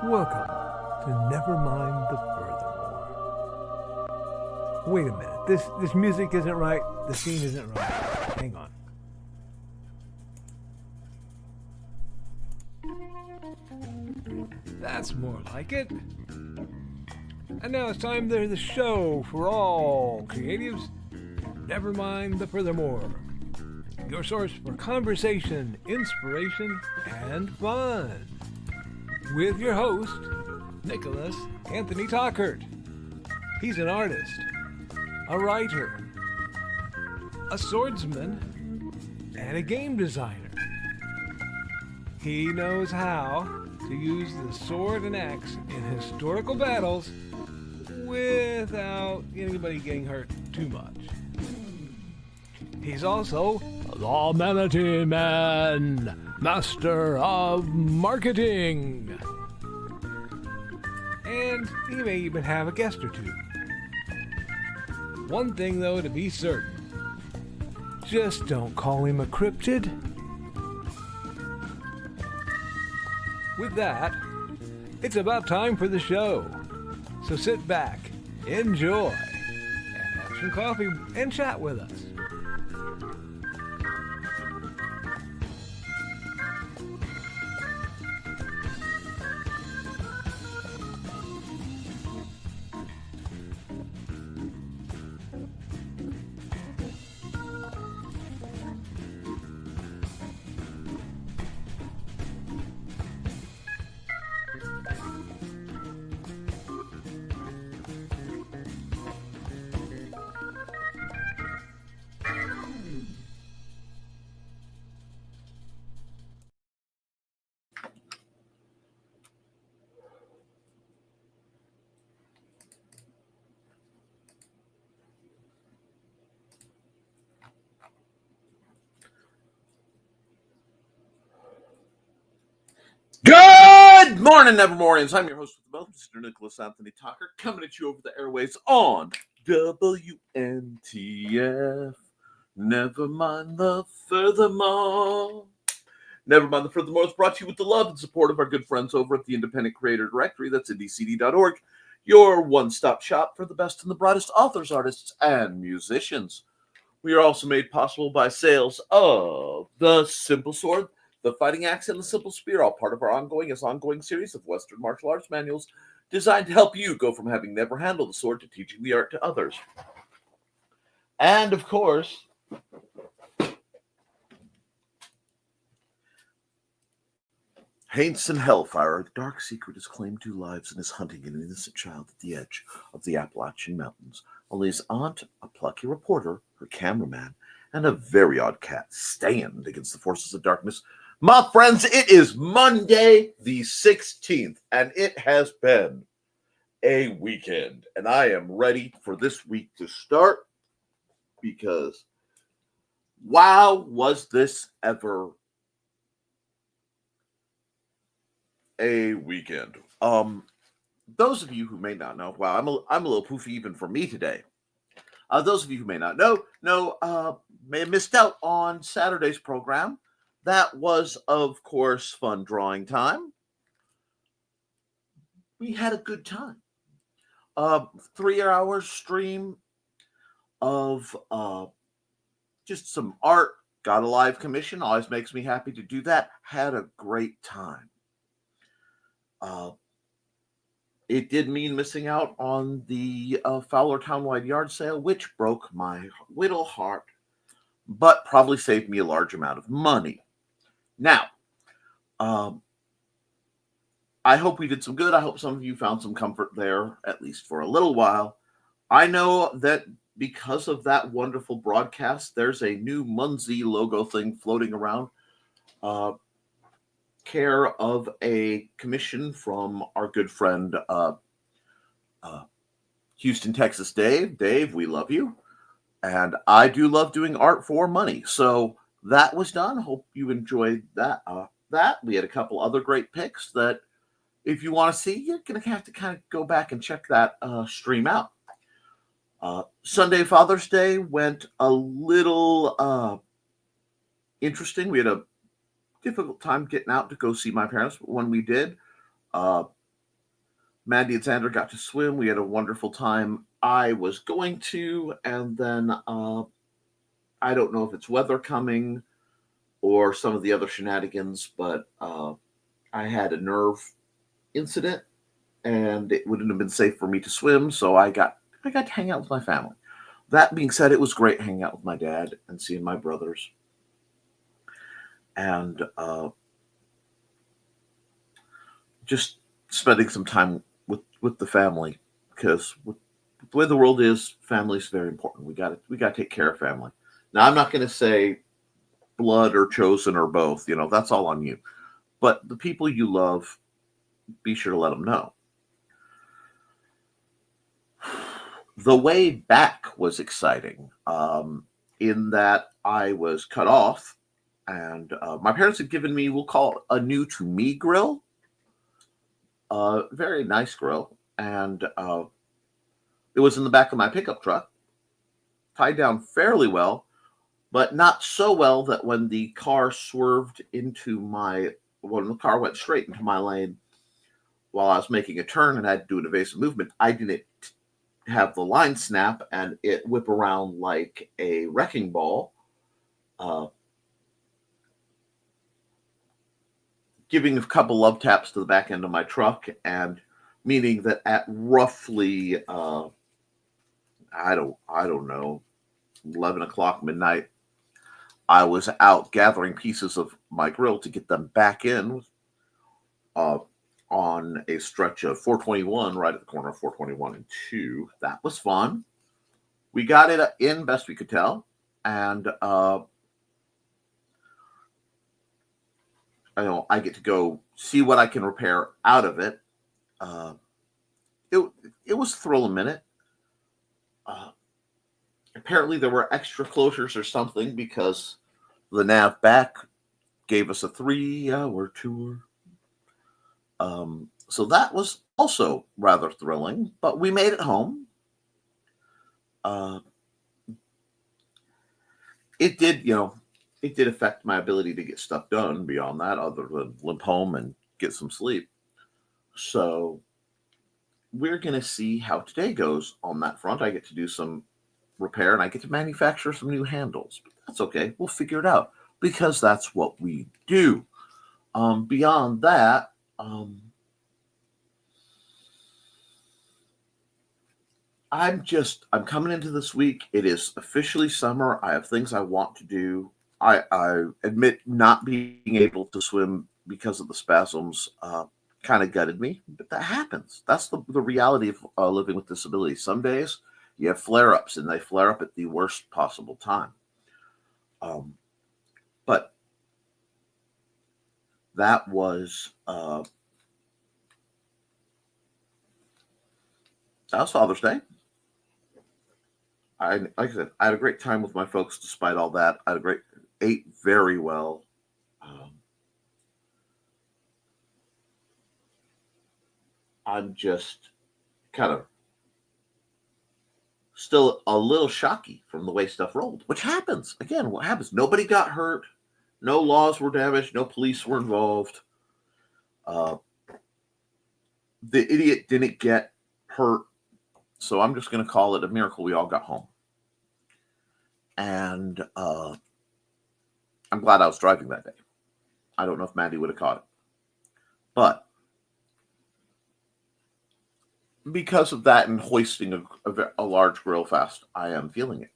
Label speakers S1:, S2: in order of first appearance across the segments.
S1: Welcome to Nevermind the Furthermore. Wait a minute. This music isn't right. The scene isn't right. Hang on. That's more like it. And now it's time to the show for all creatives. Nevermind the Furthermore. Your source for conversation, inspiration, and fun. With your host, Nicholas Anthony Tockert. He's an artist, a writer, a swordsman, and a game designer. He knows how to use the sword and axe in historical battles without anybody getting hurt too much. He's also the Manatee Man, master of marketing. And he may even have a guest or two. One thing, though, to be certain. Just don't call him a cryptid. With that, it's about time for the show. So sit back, enjoy, and have some coffee and chat with us.
S2: Good morning, Nevermorians. I'm your host with the most, Mr. Nicholas Anthony Tockert, coming at you over the airways on WNTF. Never mind the furthermore. Never mind the furthermore is brought to you with the love and support of our good friends over at the Independent Creator Directory. That's IndieCD.org, your one-stop shop for the best and the brightest authors, artists, and musicians. We are also made possible by sales of the Simple Sword, the Fighting Axe, and the Simple Spear, all part of our ongoing series of Western martial arts manuals designed to help you go from having never handled the sword to teaching the art to others. And, of course, Haints and Hellfire, a dark secret has claimed 2 lives and is hunting an innocent child at the edge of the Appalachian Mountains. Only his aunt, a plucky reporter, her cameraman, and a very odd cat stand against the forces of darkness. My friends, it is Monday the 16th, and it has been a weekend. And I am ready for this week to start because, wow, was this ever a weekend. Those of you who may not know, wow, I'm a little poofy even for me today. Those of you who may not know, may have missed out on Saturday's program. That was, of course, fun drawing time. We had a good time. 3-hour stream of just some art. Got a live commission. Always makes me happy to do that. Had a great time. It did mean missing out on the Fowler Townwide Yard Sale, which broke my little heart, but probably saved me a large amount of money. Now, I hope we did some good. I hope some of you found some comfort there, at least for a little while. I know that because of that wonderful broadcast, there's a new Munzie logo thing floating around. Care of a commission from our good friend Houston, Texas, Dave. Dave, we love you. And I do love doing art for money. So that was done. Hope you enjoyed that. We had a couple other great picks that if you want to see, you're going to have to kind of go back and check that stream out. Sunday Father's Day went a little interesting. We had a difficult time getting out to go see my parents, but when we did, Mandy and Xander got to swim. We had a wonderful time. I was going to, and then I don't know if it's weather coming or some of the other shenanigans, but I had a nerve incident, and it wouldn't have been safe for me to swim, so I got to hang out with my family. That being said, it was great hanging out with my dad and seeing my brothers, and just spending some time with the family, because with the way the world is, family is very important. We got to take care of family. Now, I'm not going to say blood or chosen or both. You know, that's all on you. But the people you love, be sure to let them know. The way back was exciting, in that I was cut off, and my parents had given me, we'll call it a new to me grill, a very nice grill, and it was in the back of my pickup truck, tied down fairly well, but not so well that when the car swerved into when the car went straight into my lane while I was making a turn and I had to do an evasive movement, I didn't have the line snap and it whip around like a wrecking ball, uh, giving a couple love taps to the back end of my truck, and meaning that at roughly I don't know, 11 o'clock midnight, I was out gathering pieces of my grill to get them back in, uh, on a stretch of 421, right at the corner of 421 and 2. That was fun. We got it in best we could tell, and I get to go see what I can repair out of it. Uh, it it was a thrill a minute. Uh, Apparently, there were extra closures or something because the nav back gave us a 3-hour tour. So that was also rather thrilling, but we made it home. Uh, it did, it did affect my ability to get stuff done beyond that, other than limp home and get some sleep. So we're going to see how today goes on that front. I get to do some repair and I get to manufacture some new handles. But that's okay. We'll figure it out because that's what we do. Beyond that, I'm coming into this week. It is officially summer. I have things I want to do. I admit not being able to swim because of the spasms kind of gutted me, but that happens. That's the reality of living with disability. Some days you have flare ups and they flare up at the worst possible time. But that was Father's Day. Like I said, I had a great time with my folks despite all that. Ate very well. I'm just kind of still a little shocky from the way stuff rolled, which happens. Again, what happens? Nobody got hurt. No laws were damaged. No police were involved. The idiot didn't get hurt. So I'm just going to call it a miracle we all got home. And I'm glad I was driving that day. I don't know if Mandy would have caught it. But because of that and hoisting a large grill fast, I am feeling it.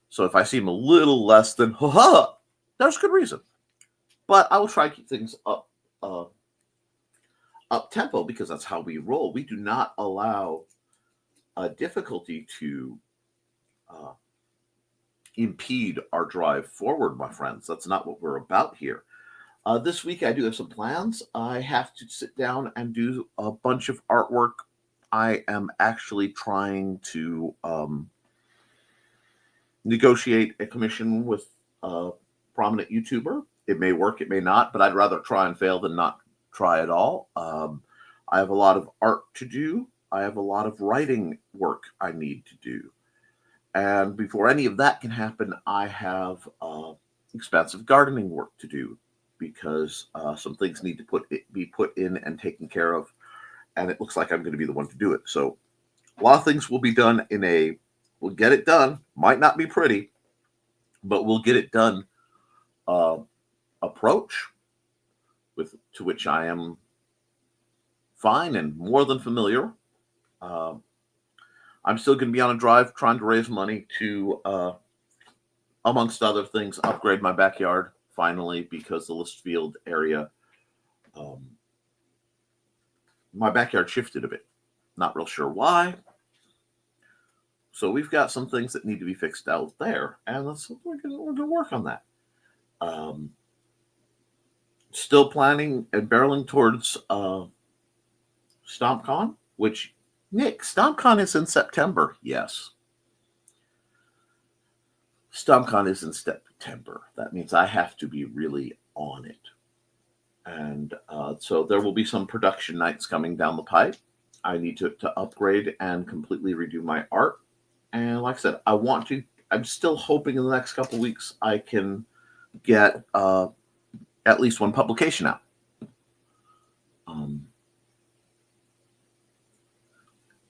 S2: So if I seem a little less than, there's good reason. But I will try to keep things up tempo because that's how we roll. We do not allow difficulty to impede our drive forward, my friends. That's not what we're about here. This week I do have some plans. I have to sit down and do a bunch of artwork. I am actually trying to negotiate a commission with a prominent YouTuber. It may work, it may not, but I'd rather try and fail than not try at all. I have a lot of art to do. I have a lot of writing work I need to do. And before any of that can happen, I have expansive gardening work to do because some things need to be put in and taken care of. and it looks like I'm going to be the one to do it. So a lot of things will be done we'll get it done. Might not be pretty, but we'll get it done. Approach to which I am fine and more than familiar. I'm still going to be on a drive trying to raise money to, amongst other things, upgrade my backyard finally, because the Listfield area, my backyard shifted a bit. Not real sure why. So we've got some things that need to be fixed out there, and we're going to work on that. Still planning and barreling towards StompCon, which, Nick, StompCon is in September. Yes. StompCon is in September. That means I have to be really on it. And so there will be some production nights coming down the pipe. I need to upgrade and completely redo my art. And like I said, I'm still hoping in the next couple of weeks I can get at least one publication out.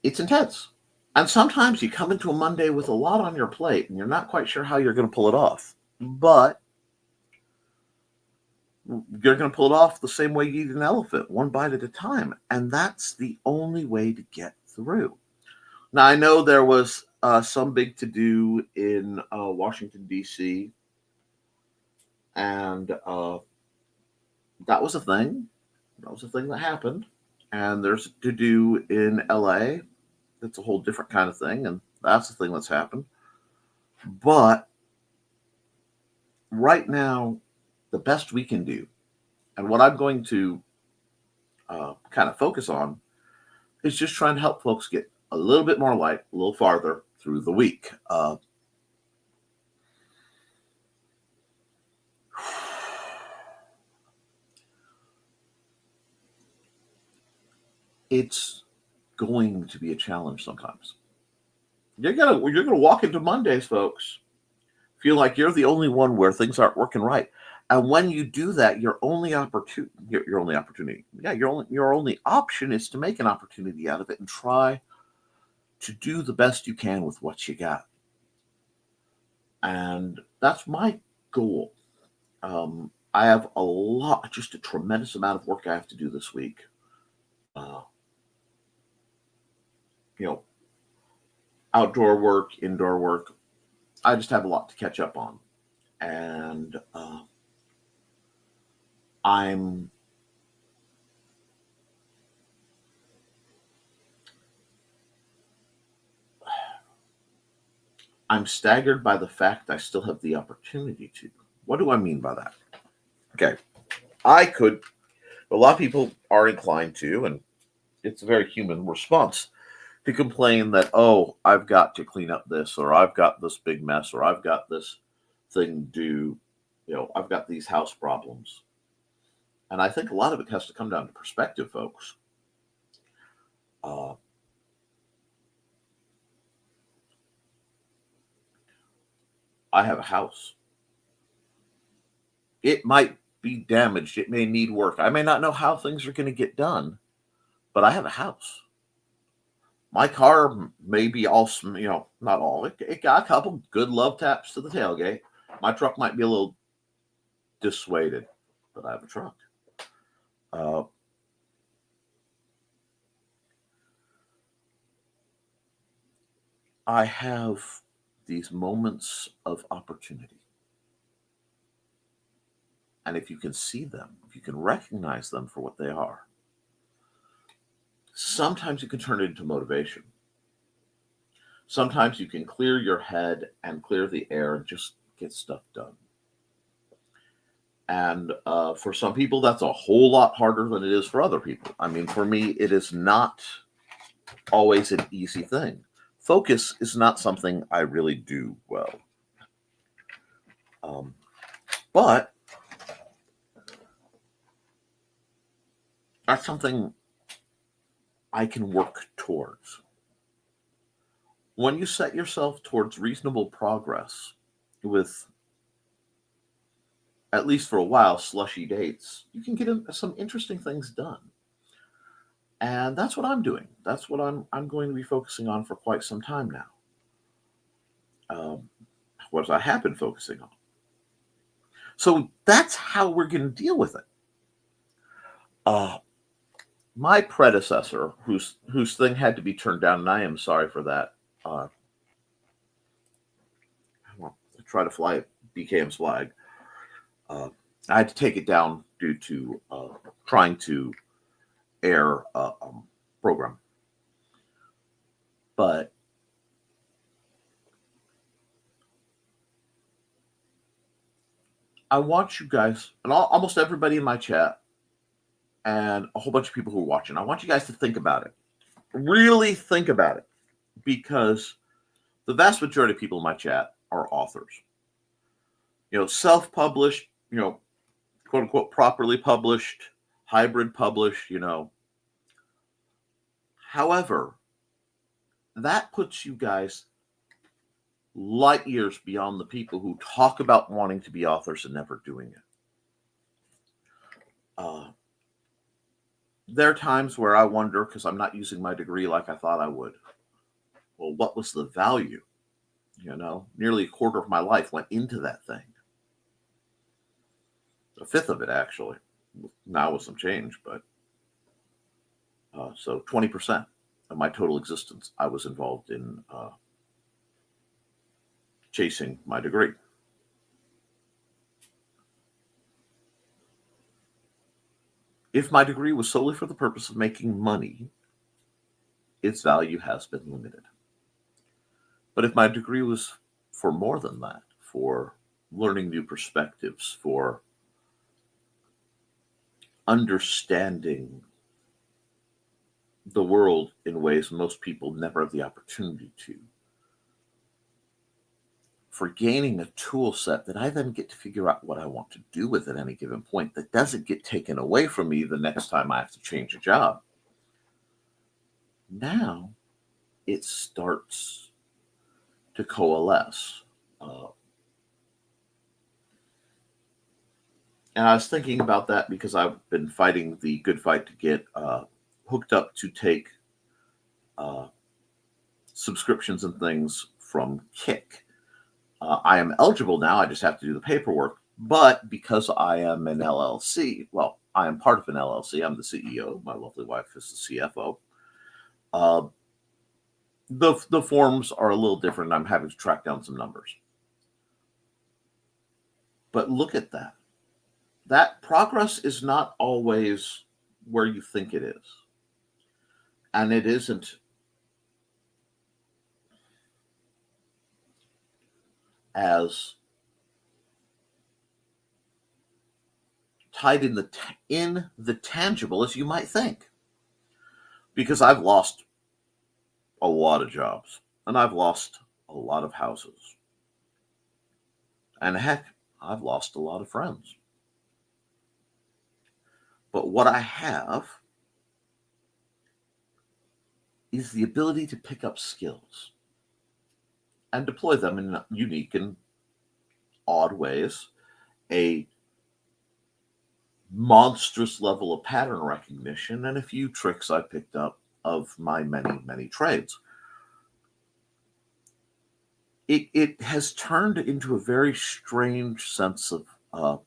S2: It's intense. And sometimes you come into a Monday with a lot on your plate and you're not quite sure how you're going to pull it off. But you're going to pull it off the same way you eat an elephant, one bite at a time. And that's the only way to get through. Now, I know there was some big to-do in Washington, D.C., and that was a thing. That was a thing that happened. And there's a to-do in L.A. That's a whole different kind of thing, and that's the thing that's happened. But right now, the best we can do, and what I'm going to kind of focus on, is just trying to help folks get a little bit more light, a little farther through the week. It's going to be a challenge sometimes. You're gonna walk into Mondays, folks, feel like you're the only one where things aren't working right. And when you do that, your only opportunity, your only option is to make an opportunity out of it and try to do the best you can with what you got. And that's my goal. I have just a tremendous amount of work I have to do this week. Outdoor work, indoor work. I just have a lot to catch up on. And I'm staggered by the fact I still have the opportunity to. What do I mean by that? Okay. A lot of people are inclined to, and it's a very human response, to complain that, oh, I've got to clean up this, or I've got this big mess, or I've got this thing to do, I've got these house problems. And I think a lot of it has to come down to perspective, folks. I have a house. It might be damaged. It may need work. I may not know how things are going to get done, but I have a house. My car may be all, not all. It got a couple good love taps to the tailgate. My truck might be a little dissuaded, but I have a truck. I have these moments of opportunity. And if you can see them, if you can recognize them for what they are, sometimes you can turn it into motivation. Sometimes you can clear your head and clear the air and just get stuff done. And for some people, that's a whole lot harder than it is for other people. I mean, for me, it is not always an easy thing. Focus is not something I really do well. But that's something I can work towards. When you set yourself towards reasonable progress with, at least for a while, slushy dates, you can get some interesting things done. And that's what I'm doing. That's what I'm going to be focusing on for quite some time now. What I have been focusing on. So that's how we're going to deal with it. My predecessor, whose thing had to be turned down, and I am sorry for that. I try to fly BKM's flag. I had to take it down due to trying to air a program. But I want you guys, and almost everybody in my chat, and a whole bunch of people who are watching, I want you guys to think about it. Really think about it. Because the vast majority of people in my chat are authors. Self-published, quote unquote, properly published, hybrid published, However, that puts you guys light years beyond the people who talk about wanting to be authors and never doing it. There are times where I wonder, because I'm not using my degree like I thought I would. Well, what was the value? Nearly a quarter of my life went into that thing. A fifth of it, actually. Now with some change, but so 20% of my total existence, I was involved in chasing my degree. If my degree was solely for the purpose of making money, its value has been limited. But if my degree was for more than that, for learning new perspectives, for understanding the world in ways most people never have the opportunity to, for gaining a tool set that I then get to figure out what I want to do with at any given point that doesn't get taken away from me the next time I have to change a job. Now it starts to coalesce. And I was thinking about that because I've been fighting the good fight to get hooked up to take subscriptions and things from Kick. I am eligible now. I just have to do the paperwork. But because I am an LLC, well, I am part of an LLC. I'm the CEO. My lovely wife is the CFO. The forms are a little different. I'm having to track down some numbers. But look at that. That progress is not always where you think it is. And it isn't as tied in the tangible as you might think. Because I've lost a lot of jobs, and I've lost a lot of houses. And heck, I've lost a lot of friends. But what I have is the ability to pick up skills and deploy them in unique and odd ways. A monstrous level of pattern recognition and a few tricks I picked up of my many, many trades. It has turned into a very strange sense of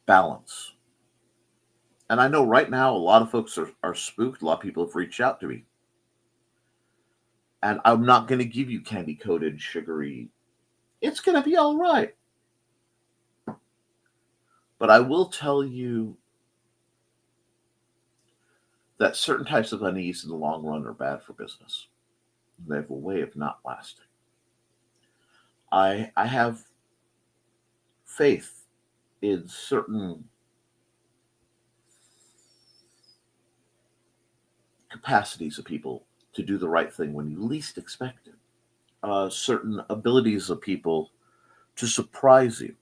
S2: balance. And I know right now a lot of folks are spooked. A lot of people have reached out to me. And I'm not going to give you candy-coated, sugary, it's going to be all right. But I will tell you that certain types of unease in the long run are bad for business. They have a way of not lasting. I have faith in certain capacities of people to do the right thing when you least expect it. Certain abilities of people to surprise you.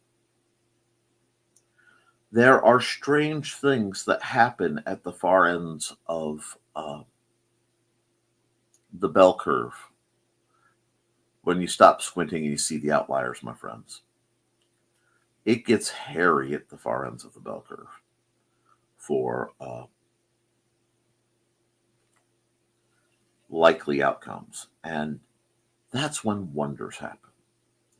S2: There are strange things that happen at the far ends of the bell curve when you stop squinting and you see the outliers, my friends. It gets hairy at the far ends of the bell curve. for likely outcomes. And that's when wonders happen.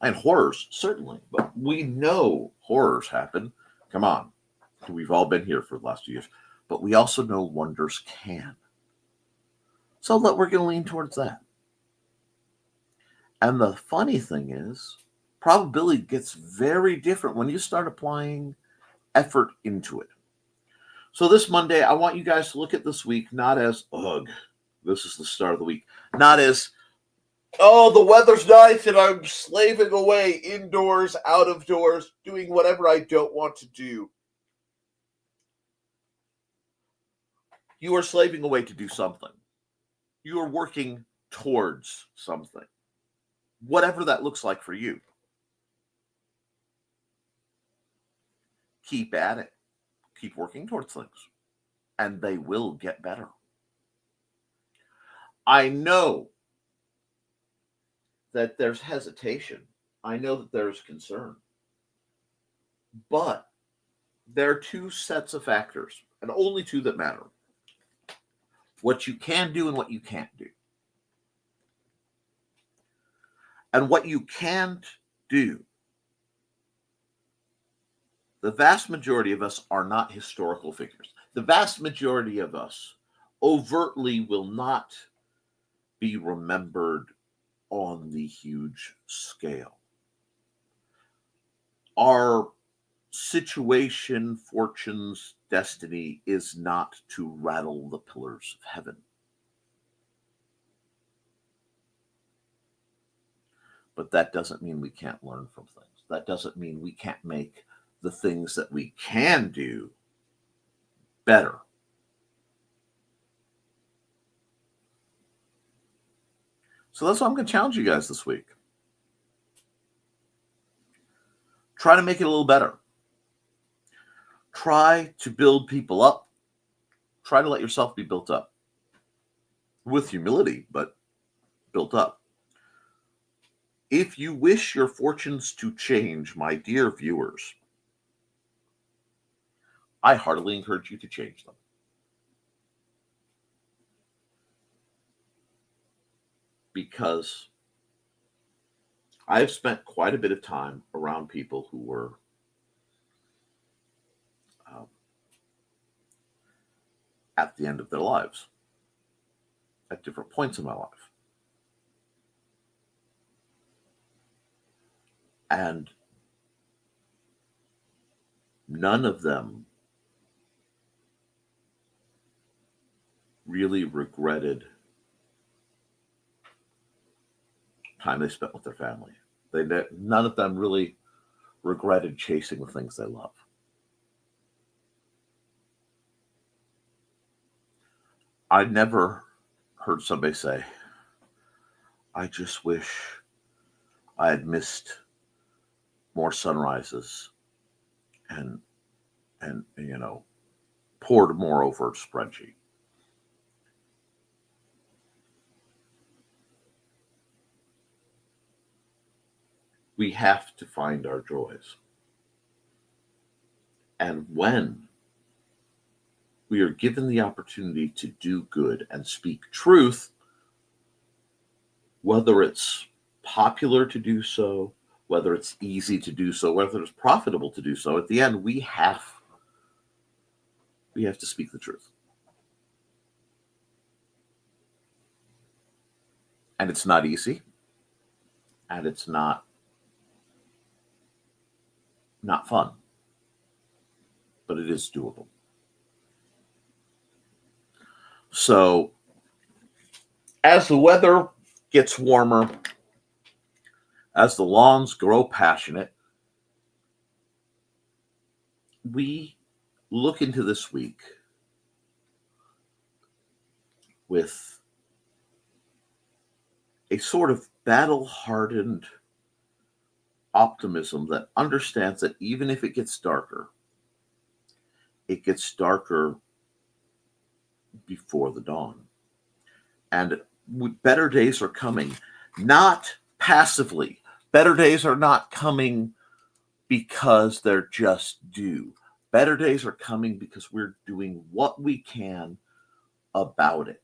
S2: And horrors, certainly. But we know horrors happen. Come on. We've all been here for the last 2 years. But we also know wonders can. So that we're going to lean towards that. And the funny thing is, probability gets very different when you start applying effort into it. So this Monday, I want you guys to look at this week not as, ugh, this is the start of the week. Not as, oh, the weather's nice and I'm slaving away indoors, out of doors, doing whatever I don't want to do. You are slaving away to do something. You are working towards something. Whatever that looks like for you. Keep at it. Keep working towards things. And they will get better. I know that there's hesitation. I know that there's concern. But there are two sets of factors, and only two that matter. What you can do and what you can't do. And what you can't do, the vast majority of us are not historical figures. The vast majority of us overtly will not be remembered on the huge scale. Our situation, fortunes, destiny is not to rattle the pillars of heaven. But that doesn't mean we can't learn from things. That doesn't mean we can't make the things that we can do better. So that's why I'm going to challenge you guys this week. Try to make it a little better. Try to build people up. Try to let yourself be built up. With humility, but built up. If you wish your fortunes to change, my dear viewers, I heartily encourage you to change them. Because I've spent quite a bit of time around people who were at the end of their lives, at different points in my life. And none of them really regretted time they spent with their family. None of them really regretted chasing the things they love. I never heard somebody say, I just wish I had missed more sunrises and poured more over a spreadsheet. We have to find our joys. And when we are given the opportunity to do good and speak truth, whether it's popular to do so, whether it's easy to do so, whether it's profitable to do so, at the end, we have to speak the truth. And it's not easy. And it's not fun. But it is doable. So, as the weather gets warmer, as the lawns grow passionate, we look into this week with a sort of battle-hardened optimism that understands that even if it gets darker before the dawn. And better days are coming, not passively. Better days are not coming because they're just due. Better days are coming because we're doing what we can about it.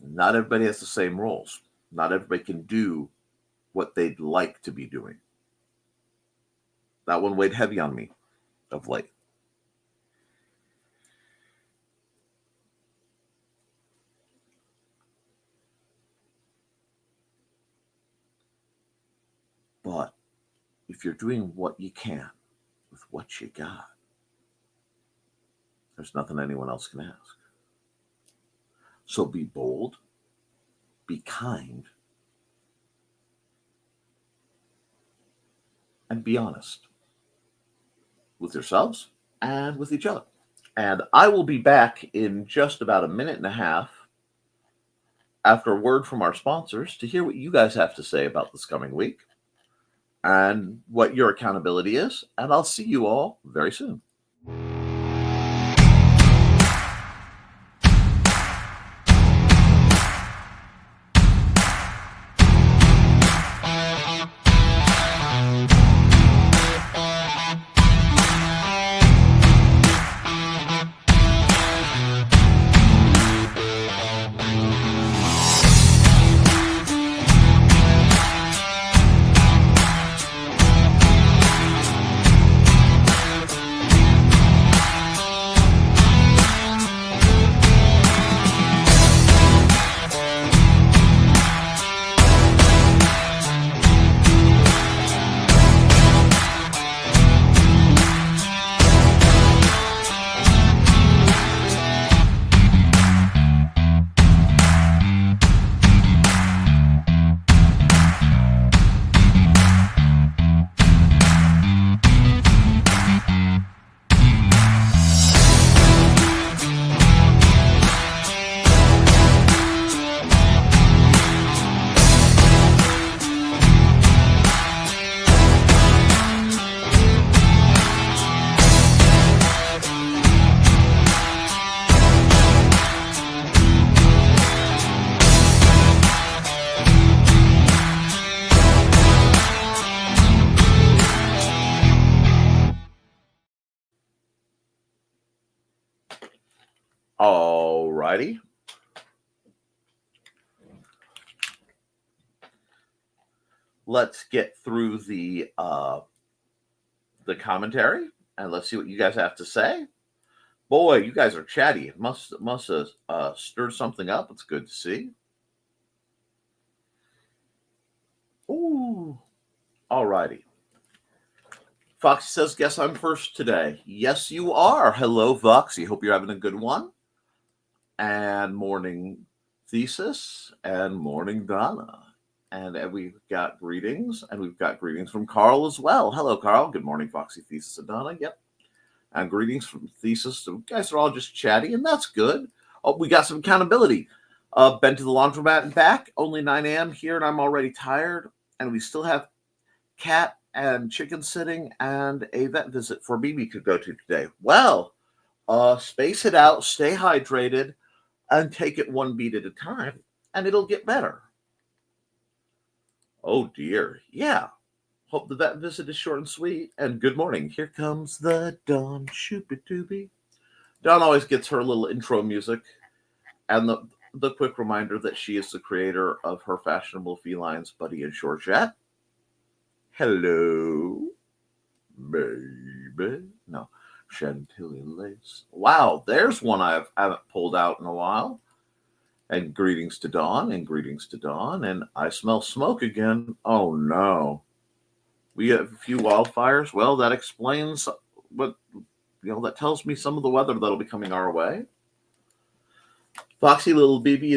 S2: Not everybody has the same roles. Not everybody can do what they'd like to be doing. That one weighed heavy on me of late. But if you're doing what you can with what you got, there's nothing anyone else can ask. So be bold, be kind, and be honest with yourselves and with each other. And I will be back in just about a minute and a half after a word from our sponsors to hear what you guys have to say about this coming week and what your accountability is. And I'll see you all very soon. All righty. Let's get through the commentary and let's see what you guys have to say. Boy, you guys are chatty. It must have stirred something up. It's good to see. Ooh. All righty. Foxy says, guess I'm first today. Yes, you are. Hello, Foxy. Hope you're having a good one. And morning, Thesis, and morning, Donna. And we've got greetings, and we've got greetings from Carl as well. Hello, Carl. Good morning, Foxy, Thesis, and Donna. Yep. And greetings from Thesis. So you guys are all just chatty, and that's good. Oh, we got some accountability. Been to the laundromat and back. Only 9 a.m. here, and I'm already tired. And we still have cat and chicken sitting and a vet visit for BB could go to today. Well, space it out, stay hydrated, and take it one beat at a time, and it'll get better. Oh, dear. Yeah. Hope the vet visit is short and sweet. And good morning. Here comes the Dawn Shoopy-Dooby. Dawn always gets her little intro music and the quick reminder that she is the creator of her fashionable felines, Buddy and Georgette. Hello, baby. No, Chantilly lace. Wow, there's one I haven't pulled out in a while. And greetings to Dawn, and greetings to Dawn. And I smell smoke again. Oh, no. We have a few wildfires. Well, that explains what, that tells me some of the weather that'll be coming our way. Foxy little BB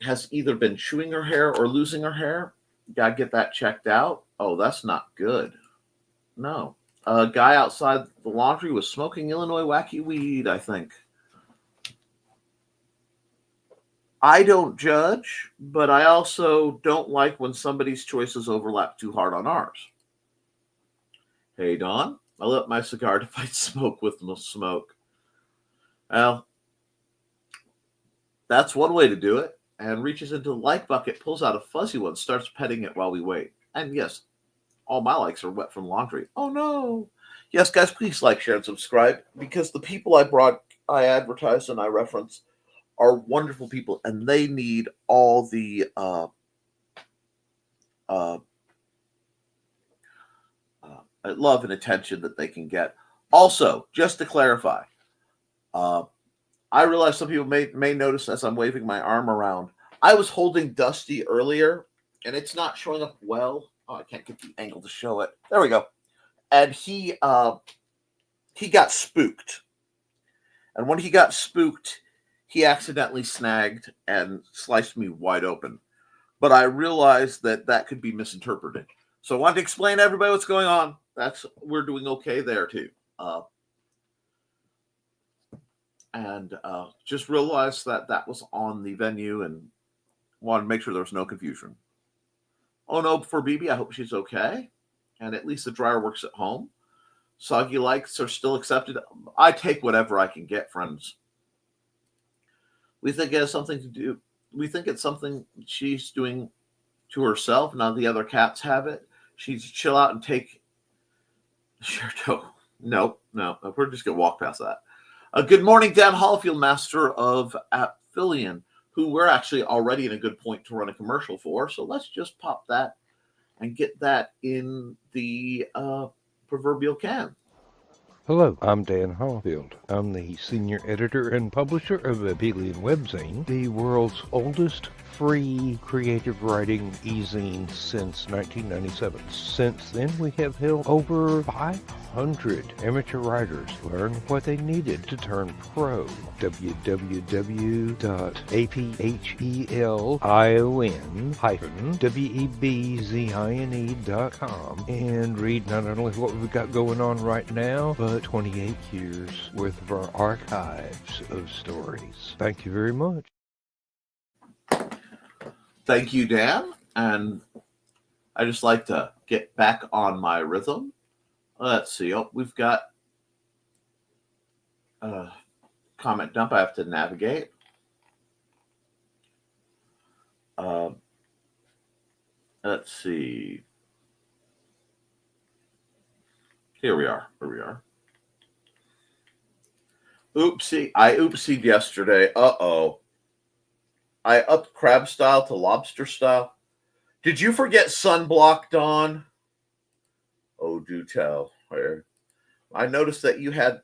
S2: has either been chewing her hair or losing her hair. Gotta get that checked out. Oh, that's not good. No. A guy outside the laundry was smoking Illinois wacky weed, I think. I don't judge, but I also don't like when somebody's choices overlap too hard on ours. Hey, Dawn, I lit my cigar to fight smoke with no smoke. Well, that's one way to do it. And reaches into the like bucket, pulls out a fuzzy one, starts petting it while we wait. And yes, All my likes are wet from laundry. Oh no. Yes, guys, please like, share, and subscribe because the people I advertise and I reference are wonderful people, and they need all the love and attention that they can get. Also, just to clarify, I realize some people may notice as I'm waving my arm around. I was holding Dusty earlier, and it's not showing up well. Oh, I can't get the angle to show it. There we go. And he got spooked. And when he got spooked, he accidentally snagged and sliced me wide open. But I realized that could be misinterpreted. So I wanted to explain to everybody what's going on. We're doing okay there too. And just realized that was on the venue and wanted to make sure there was no confusion. Oh no, for BB, I hope she's okay. And at least the dryer works at home. Soggy likes are still accepted. I take whatever I can get, friends. We think it has something to do. We think it's something she's doing to herself. None of the other cats have it. She's chill out and take. Sure, no. We're just gonna walk past that. Good morning, Dan Hallfield, master of Affilian, who we're actually already in a good point to run a commercial for. So let's just pop that and get that in the proverbial can.
S3: Hello, I'm Dan Hallfield. I'm the senior editor and publisher of Abelian Webzine, the world's oldest free creative writing e-zine since 1997. Since then, we have helped over 500 amateur writers learn what they needed to turn pro. www.aphellion-webzine.com and read not only what we've got going on right now, but 28 years worth of our archives of stories. Thank you very much.
S2: Thank you, Dan. And I just like to get back on my rhythm. Let's see. Oh, we've got comment dump I have to navigate. Let's see. Here we are. Oopsie. I oopsied yesterday. Uh-oh. I upped crab style to lobster style. Did you forget sunblock, Dawn? Oh, do tell. Where? I noticed that you had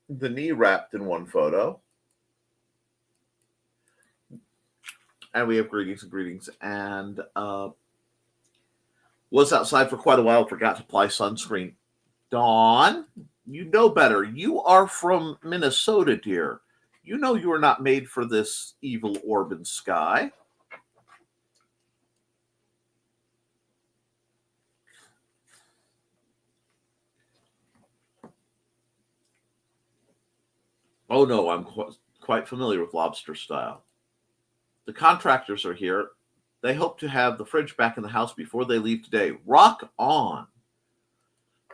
S2: the knee wrapped in one photo. And we have greetings. And was outside for quite a while. Forgot to apply sunscreen. Dawn, you know better. You are from Minnesota, dear. You know you are not made for this evil orb in sky. Oh no, I'm quite familiar with lobster style. The contractors are here. They hope to have the fridge back in the house before they leave today. Rock on.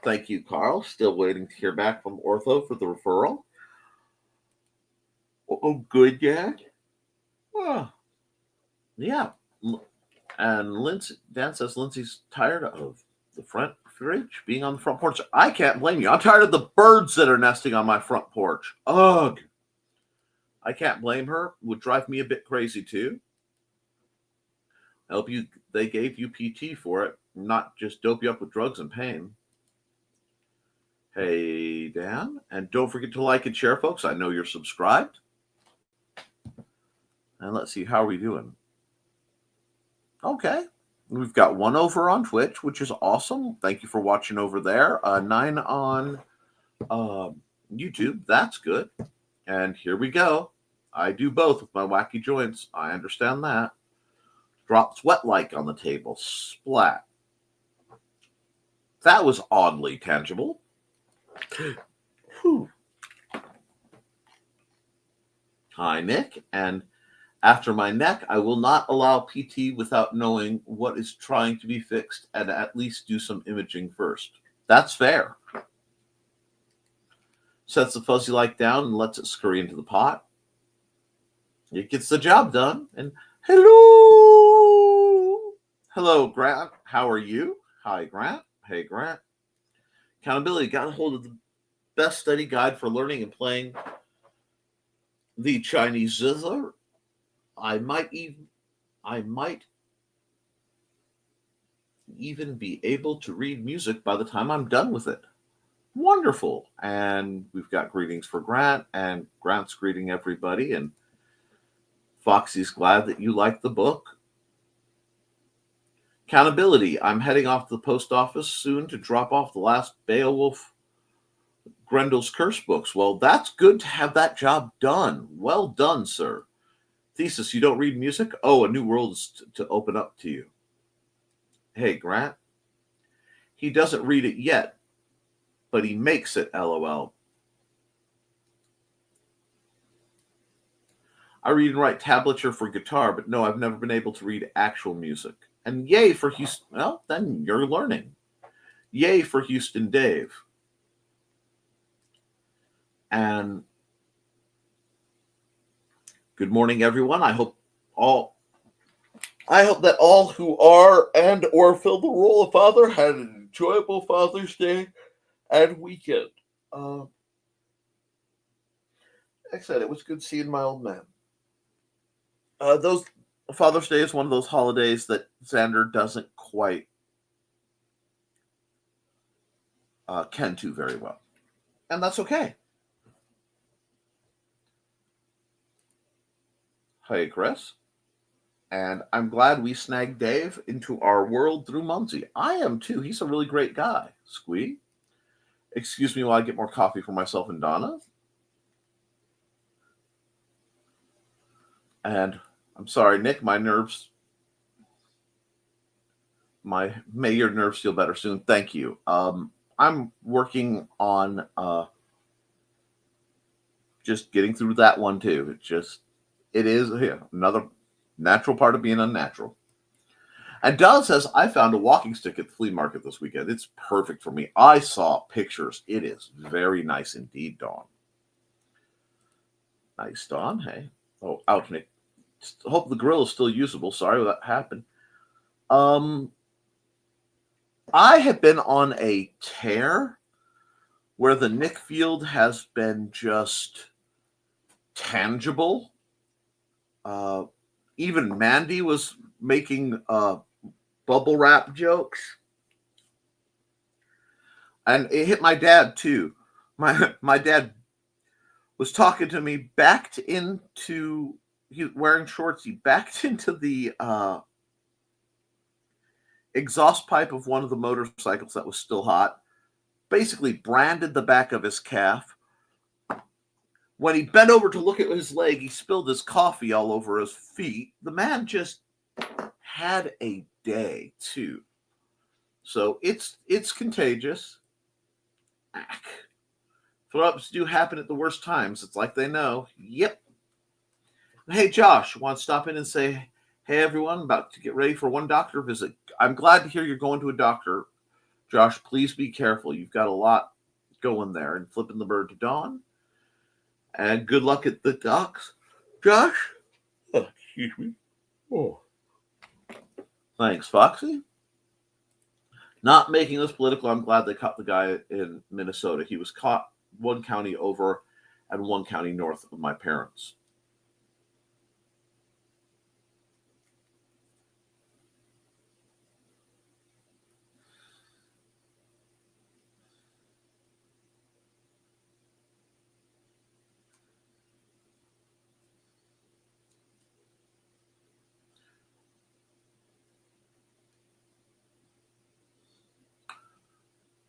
S2: Thank you, Carl. Still waiting to hear back from Ortho for the referral. Oh, good, Dad. Oh, yeah. And Dan says Lindsay's tired of the front fridge being on the front porch. I can't blame you. I'm tired of the birds that are nesting on my front porch. Ugh. I can't blame her. Would drive me a bit crazy too. They gave you PT for it, not just dope you up with drugs and pain. Hey, Dan. And don't forget to like and share, folks. I know you're subscribed. And let's see, how are we doing? Okay. We've got 1 over on Twitch, which is awesome. Thank you for watching over there. 9 on YouTube. That's good. And here we go. I do both with my wacky joints. I understand that. Drop sweat like on the table. Splat. That was oddly tangible. Whew. Hi, Nick. And after my neck, I will not allow PT without knowing what is trying to be fixed and at least do some imaging first. That's fair. Sets the fuzzy light down and lets it scurry into the pot. It gets the job done. And hello, Grant. How are you? Hi, Grant. Hey, Grant. Accountability. Got a hold of the best study guide for learning and playing the Chinese zither. I might even be able to read music by the time I'm done with it. Wonderful. And we've got greetings for Grant, and Grant's greeting everybody, and Foxy's glad that you like the book. Accountability. I'm heading off to the post office soon to drop off the last Beowulf Grendel's Curse books. Well, that's good to have that job done. Well done, sir. Thesis, you don't read music? Oh, a new world is to open up to you. Hey, Grant. He doesn't read it yet, but he makes it, LOL. I read and write tablature for guitar, but no, I've never been able to read actual music. And yay for Houston. Well, then you're learning. Yay for Houston Dave. And good morning, everyone. I hope that all who are and or fill the role of father had an enjoyable Father's Day and weekend. Like I said, it was good seeing my old man. Those Father's Day is one of those holidays that Xander doesn't quite ken to very well, and that's okay. Hey, Chris. And I'm glad we snagged Dave into our world through Mumsy. I am too. He's a really great guy. Squee. Excuse me while I get more coffee for myself and Donna. And I'm sorry, Nick, my nerves. May your nerves feel better soon. Thank you. I'm working on just getting through that one too. It is another natural part of being unnatural. And Don says, I found a walking stick at the flea market this weekend. It's perfect for me. I saw pictures. It is very nice indeed, Dawn. Nice, Dawn. Hey. Oh, ouch, Nick. Hope the grill is still usable. Sorry that happened. I have been on a tear where the Nick field has been just tangible. Even Mandy was making bubble wrap jokes. And it hit my dad too. My dad was talking to me, he was wearing shorts, he backed into the exhaust pipe of one of the motorcycles that was still hot, basically branded the back of his calf. When he bent over to look at his leg, he spilled his coffee all over his feet. The man just had a day too. So it's contagious. Throw-ups do happen at the worst times. It's like they know. Yep. Hey, Josh, want to stop in and say, hey, everyone, about to get ready for one doctor visit. I'm glad to hear you're going to a doctor. Josh, please be careful. You've got a lot going there. And flipping the bird to Dawn. And good luck at the docs. Josh? Oh, excuse me. Oh. Thanks, Foxy. Not making this political, I'm glad they caught the guy in Minnesota. He was caught one county over and one county north of my parents.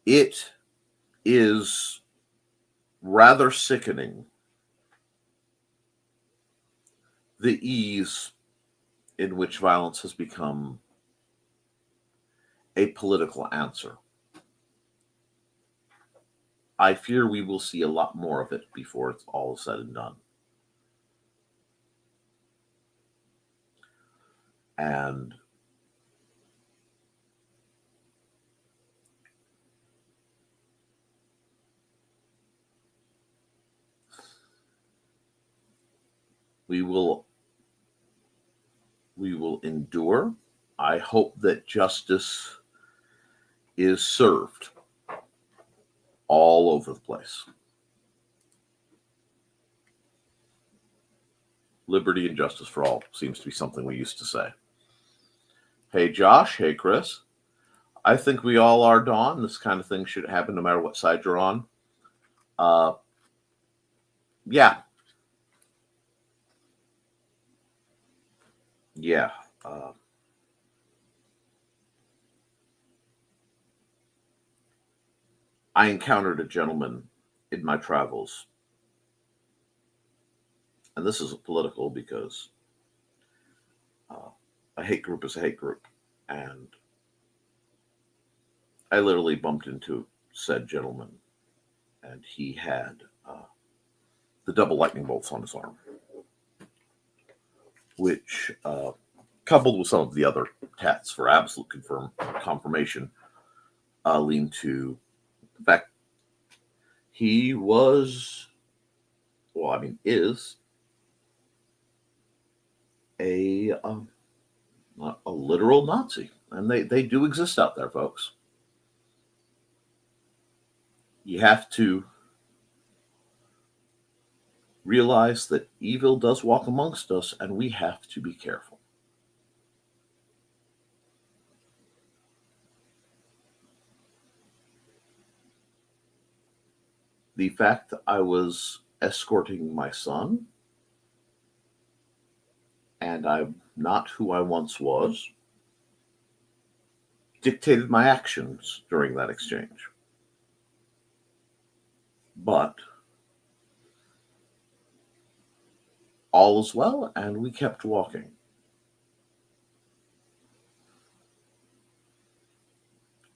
S2: It is rather sickening the ease in which violence has become a political answer. I fear we will see a lot more of it before it's all said and done. And we will endure. I hope that justice is served all over the place. Liberty and justice for all seems to be something we used to say. Hey, Josh. Hey, Chris. I think we all are, Dawn. This kind of thing should happen no matter what side you're on. Yeah. Yeah. I encountered a gentleman in my travels, and this is political because a hate group is a hate group, and I literally bumped into said gentleman, and he had the double lightning bolts on his arm, which, coupled with some of the other tats for absolute confirmation, lean to the fact he was, is a literal Nazi. And they do exist out there, folks. You have to realize that evil does walk amongst us, and we have to be careful. The fact that I was escorting my son, and I'm not who I once was, dictated my actions during that exchange. But all is well, and we kept walking.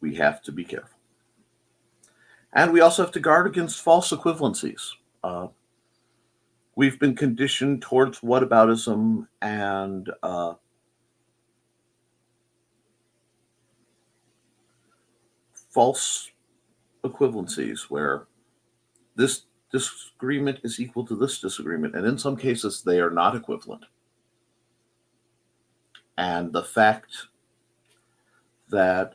S2: We have to be careful. And we also have to guard against false equivalencies. We've been conditioned towards whataboutism and false equivalencies where this disagreement is equal to this disagreement, and in some cases they are not equivalent. And the fact that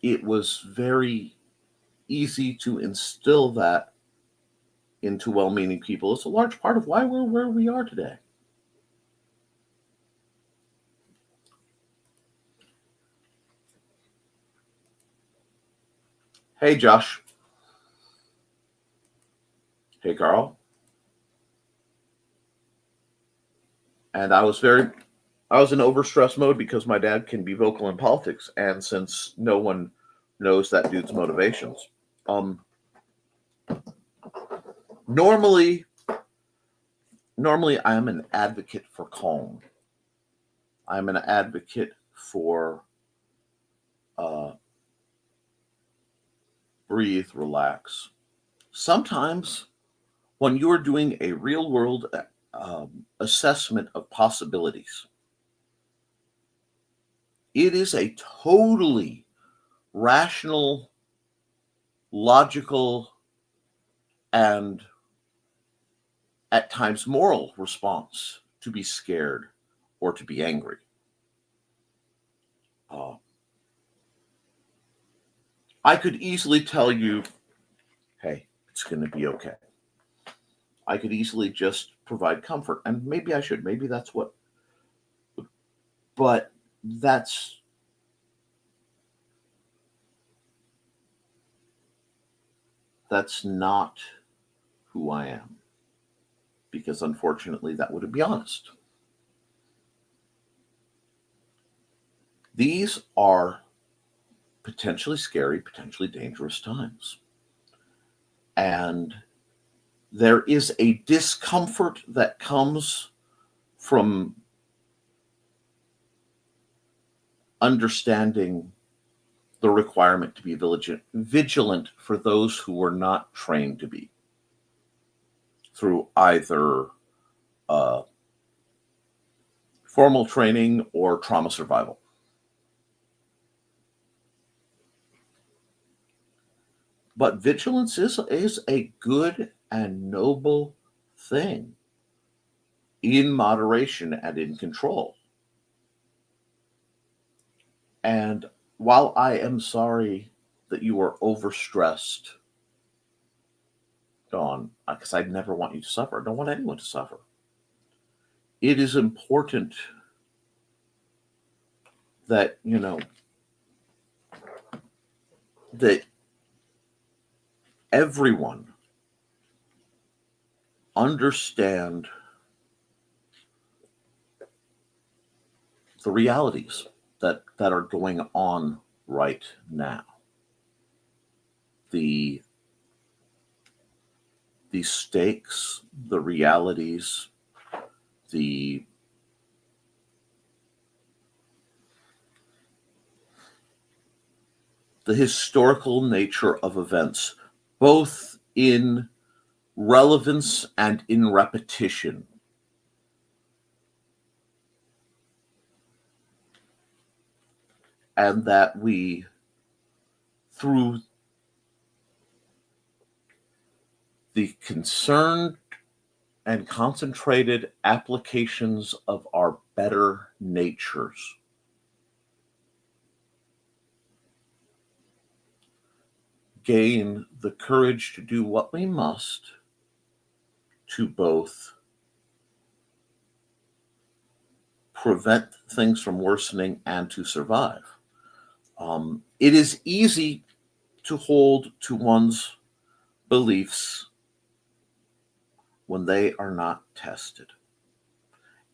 S2: it was very easy to instill that into well-meaning people is a large part of why we're where we are today. Hey, Josh. Hey, Carl. And I was in overstress mode because my dad can be vocal in politics, and since no one knows that dude's motivations, normally I am an advocate for calm. I'm an advocate for breathe, relax. Sometimes when you're doing a real world assessment of possibilities, it is a totally rational, logical, and at times moral response to be scared or to be angry. I could easily tell you, hey, it's going to be okay. I could easily just provide comfort, and maybe I should. Maybe that's what. But that's not who I am, because unfortunately that wouldn't be honest. These are potentially scary, potentially dangerous times. And there is a discomfort that comes from understanding the requirement to be vigilant for those who were not trained to be, through either formal training or trauma survival. But vigilance is a good and noble thing in moderation and in control. And while I am sorry that you are overstressed, Dawn, because I never want you to suffer. I don't want anyone to suffer. It is important that, that everyone understand the realities that are going on right now. The stakes, the realities, the historical nature of events, both in relevance and in repetition. And that we, through the concerned and concentrated applications of our better natures, gain the courage to do what we must to both prevent things from worsening and to survive. It is easy to hold to one's beliefs when they are not tested.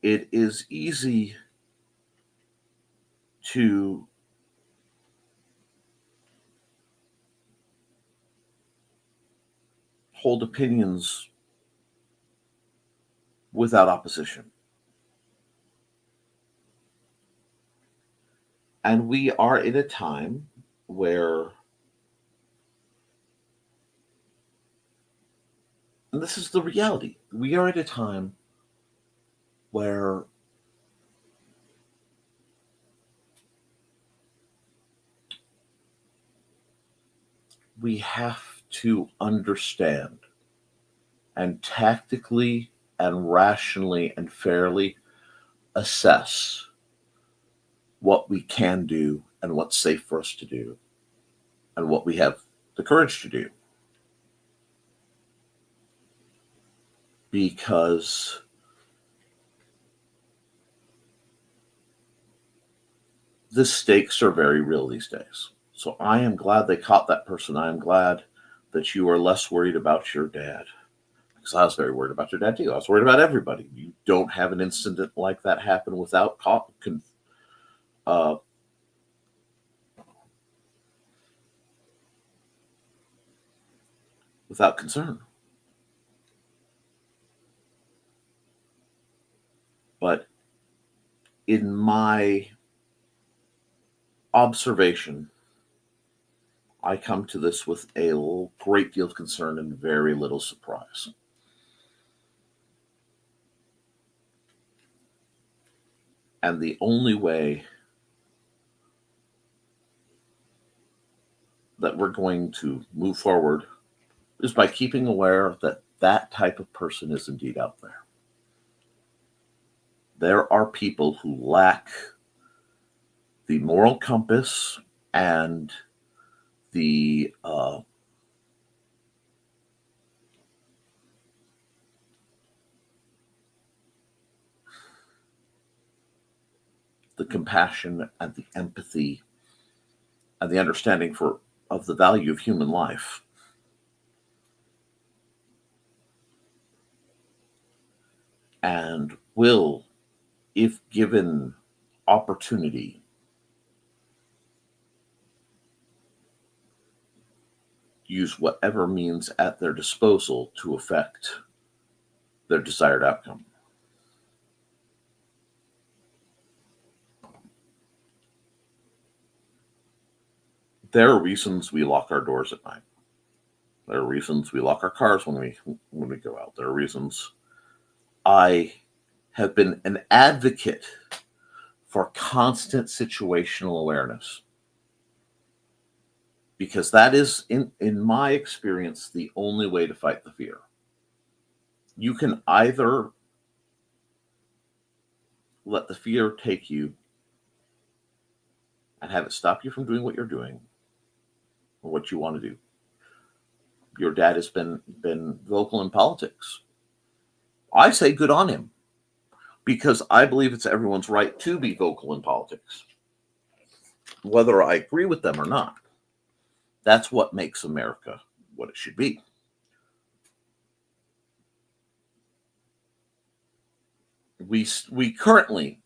S2: It is easy to hold opinions without opposition. And we are in a time where, and this is the reality, we are at a time where we have to understand and tactically and rationally and fairly assess what we can do and what's safe for us to do and what we have the courage to do. Because the stakes are very real these days. So I am glad they caught that person. I am glad that you are less worried about your dad. Because I was very worried about your dad too. I was worried about everybody. You don't have an incident like that happen without without concern. But in my observation, I come to this with a great deal of concern and very little surprise. And the only way that we're going to move forward is by keeping aware that that type of person is indeed out there. There are people who lack the moral compass and the compassion and the empathy and the understanding of the value of human life. And will, if given opportunity, use whatever means at their disposal to affect their desired outcome. There are reasons we lock our doors at night. There are reasons we lock our cars when we go out. There are reasons I have been an advocate for constant situational awareness. Because that is, in my experience, the only way to fight the fear. You can either let the fear take you and can't have it stop you from doing what you're doing or what you want to do. Your dad has been vocal in politics. I say good on him, because I believe it's everyone's right to be vocal in politics, whether I agree with them or not. That's what makes America what it should be. We currently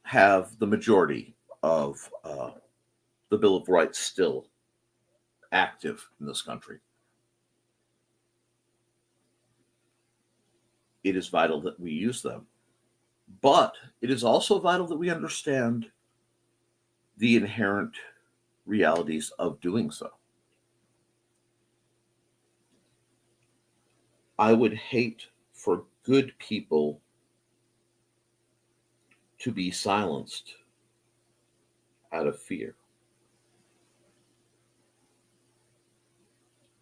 S2: have the majority of the Bill of Rights still active in this country. It is vital that we use them, but it is also vital that we understand the inherent realities of doing so. I would hate for good people to be silenced out of fear.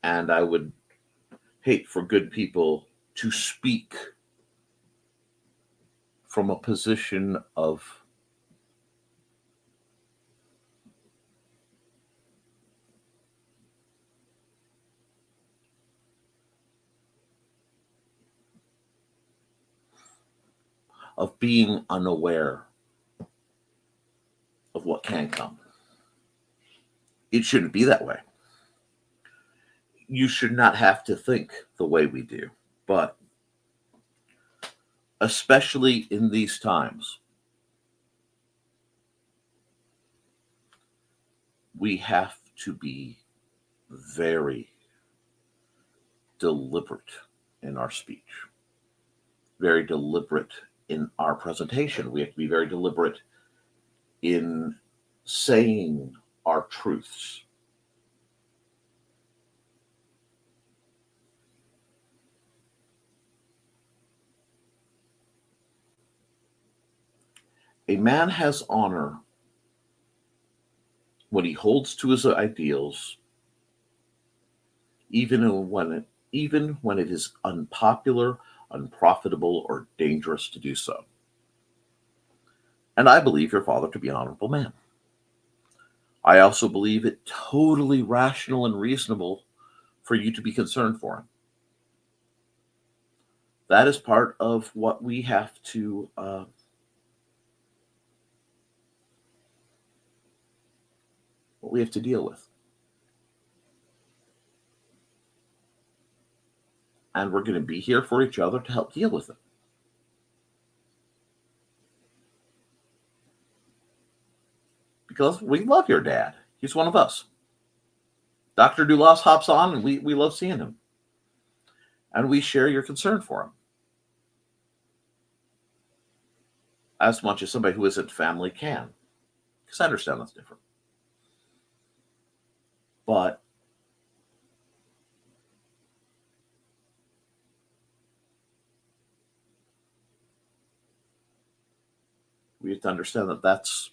S2: And I would hate for good people to speak from a position of being unaware of what can come. It shouldn't be that way. You should not have to think the way we do, but especially in these times, we have to be very deliberate in our speech, very deliberate in our presentation. We have to be very deliberate in saying our truths. A man has honor when he holds to his ideals, even when it is unpopular, unprofitable, or dangerous to do so. And I believe your father to be an honorable man. I also believe it totally rational and reasonable for you to be concerned for him. That is part of what we have to deal with. And we're going to be here for each other to help deal with it. Because we love your dad. He's one of us. Dr. Dulas hops on and we love seeing him. And we share your concern for him. As much as somebody who isn't family can. Because I understand that's different. But we have to understand that that's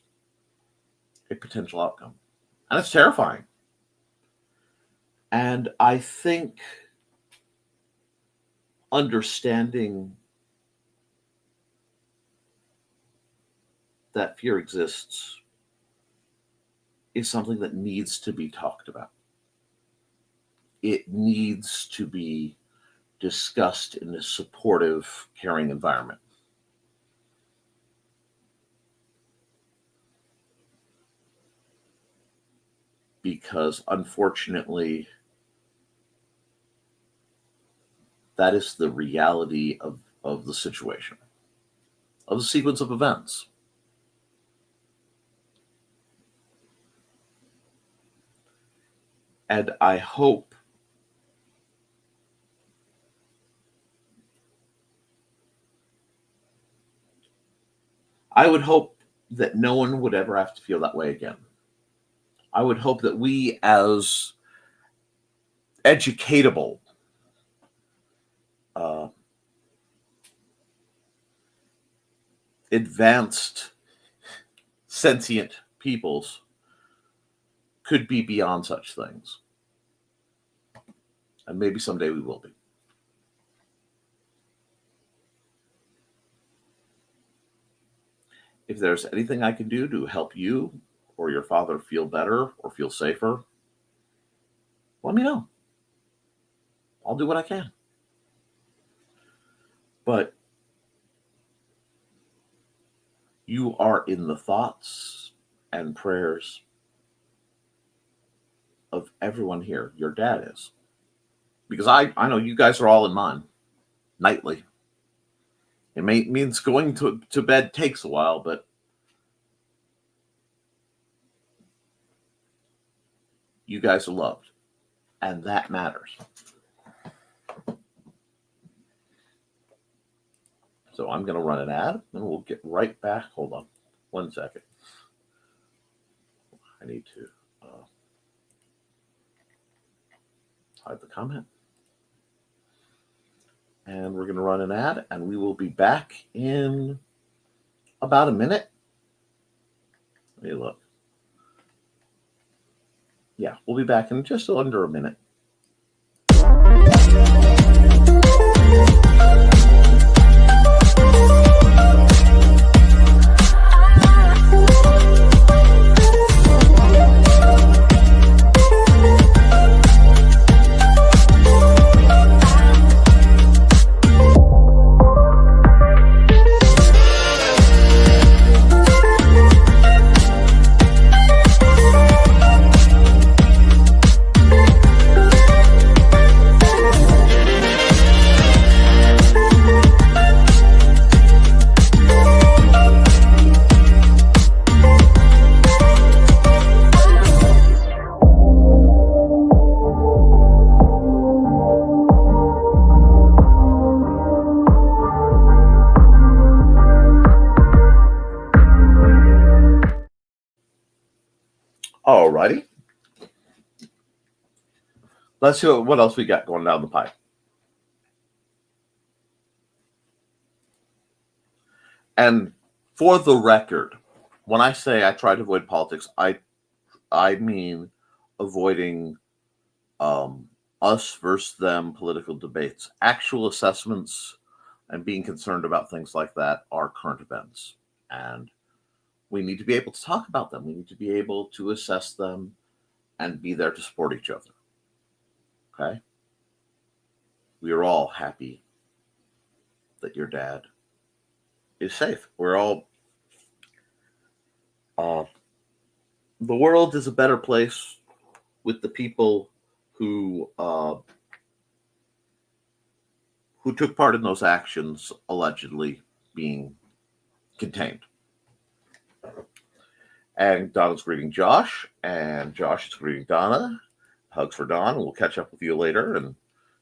S2: a potential outcome. And it's terrifying. And I think understanding that fear exists is something that needs to be talked about. It needs to be discussed in a supportive, caring environment. Because unfortunately, that is the reality of the situation, of the sequence of events. And I would hope that no one would ever have to feel that way again. I would hope that we, as educatable, advanced, sentient peoples, could be beyond such things. And maybe someday we will be. If there's anything I can do to help you or your father feel better or feel safer, let me know. I'll do what I can. But you are in the thoughts and prayers of everyone here. Your dad is. Because I know you guys are all in mine nightly. It means going to bed takes a while, but you guys are loved. And that matters. So I'm going to run an ad, and we'll get right back. Hold on 1 second. I need to hide the comment. And we're going to run an ad, and we will be back in about a minute. Let me look. Yeah, we'll be back in just under a minute. Alrighty. Let's see what else we got going down the pipe. And for the record, when I say I try to avoid politics, I mean avoiding us versus them political debates. Actual assessments and being concerned about things like that are current events. And we need to be able to talk about them. We need to be able to assess them and be there to support each other. Okay? We are all happy that your dad is safe. We're all... the world is a better place with the people who took part in those actions allegedly being contained. And Donna's greeting Josh, and Josh is greeting Donna. Hugs for Don. We'll catch up with you later. And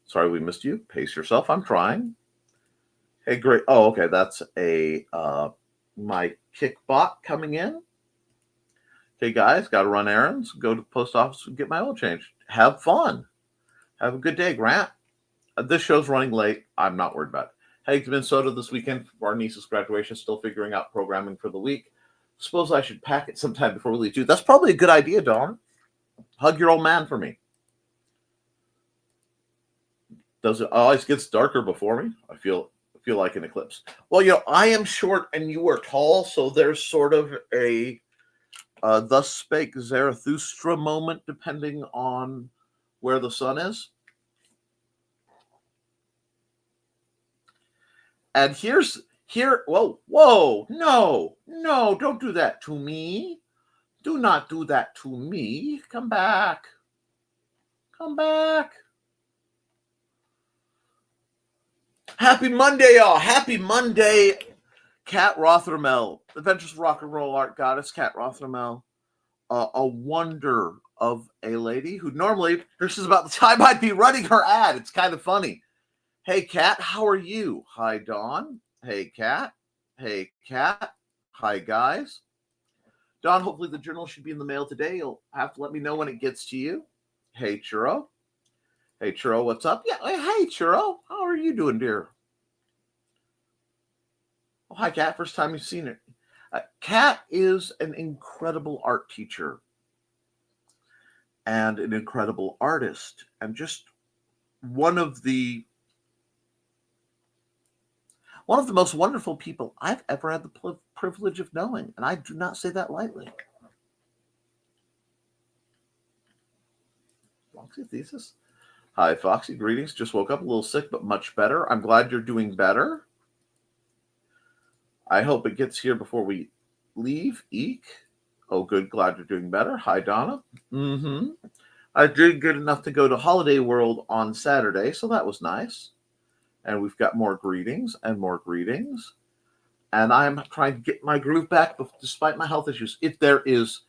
S2: sorry we missed you. Pace yourself. I'm trying. Hey, great. Oh, okay. That's my Kickbot coming in. Okay, guys, got to run errands. Go to the post office and get my oil changed. Have fun. Have a good day, Grant. This show's running late. I'm not worried about it. Heading to Minnesota this weekend for our niece's graduation. Still figuring out programming for the week. Suppose I should pack it sometime before we leave too. That's probably a good idea, Dawn. Hug your old man for me. Does it always gets darker before me? I feel like an eclipse. Well, I am short and you are tall, so there's sort of a thus spake Zarathustra moment, depending on where the sun is. And whoa, no, don't do that to me. Do not do that to me. Come back. Happy Monday, y'all. Happy Monday, Kat Rothermel, adventurous rock and roll art goddess, Kat Rothermel, a wonder of a lady who normally, this is about the time I'd be running her ad. It's kind of funny. Hey, Kat, how are you? Hi, Dawn. Hey, Kat. Hey, Kat. Hi, guys. Dawn, hopefully the journal should be in the mail today. You'll have to let me know when it gets to you. Hey, Churro. Hey, Churro, what's up? Yeah, hey, Churro. How are you doing, dear? Oh, hi, Kat. First time you've seen her. Kat is an incredible art teacher and an incredible artist, and just one of the most wonderful people I've ever had the privilege of knowing, and I do not say that lightly. Foxy Thesis. Hi, Foxy. Greetings. Just woke up a little sick, but much better. I'm glad you're doing better. I hope it gets here before we leave. Eek. Oh, good. Glad you're doing better. Hi, Donna. Mm-hmm. I did good enough to go to Holiday World on Saturday, so that was nice. And we've got more greetings and more greetings. And I'm trying to get my groove back despite my health issues. If there is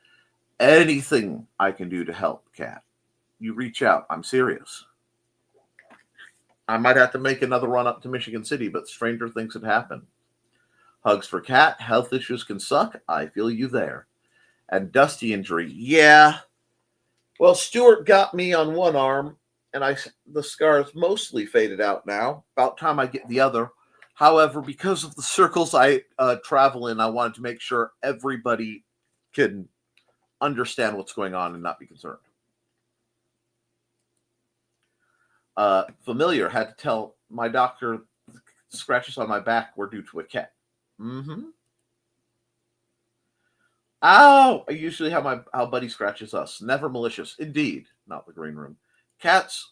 S2: anything I can do to help, Kat, you reach out. I'm serious. I might have to make another run up to Michigan City, but stranger things have happened. Hugs for Kat. Health issues can suck. I feel you there. And Dusty injury. Yeah. Well, Stuart got me on one arm, and the scar's mostly faded out now. About time I get the other. However, because of the circles I travel in, I wanted to make sure everybody can understand what's going on and not be concerned. Familiar had to tell my doctor scratches on my back were due to a cat. Mm-hmm. Ow! I usually have how Buddy scratches us. Never malicious. Indeed. Not the green room. Cats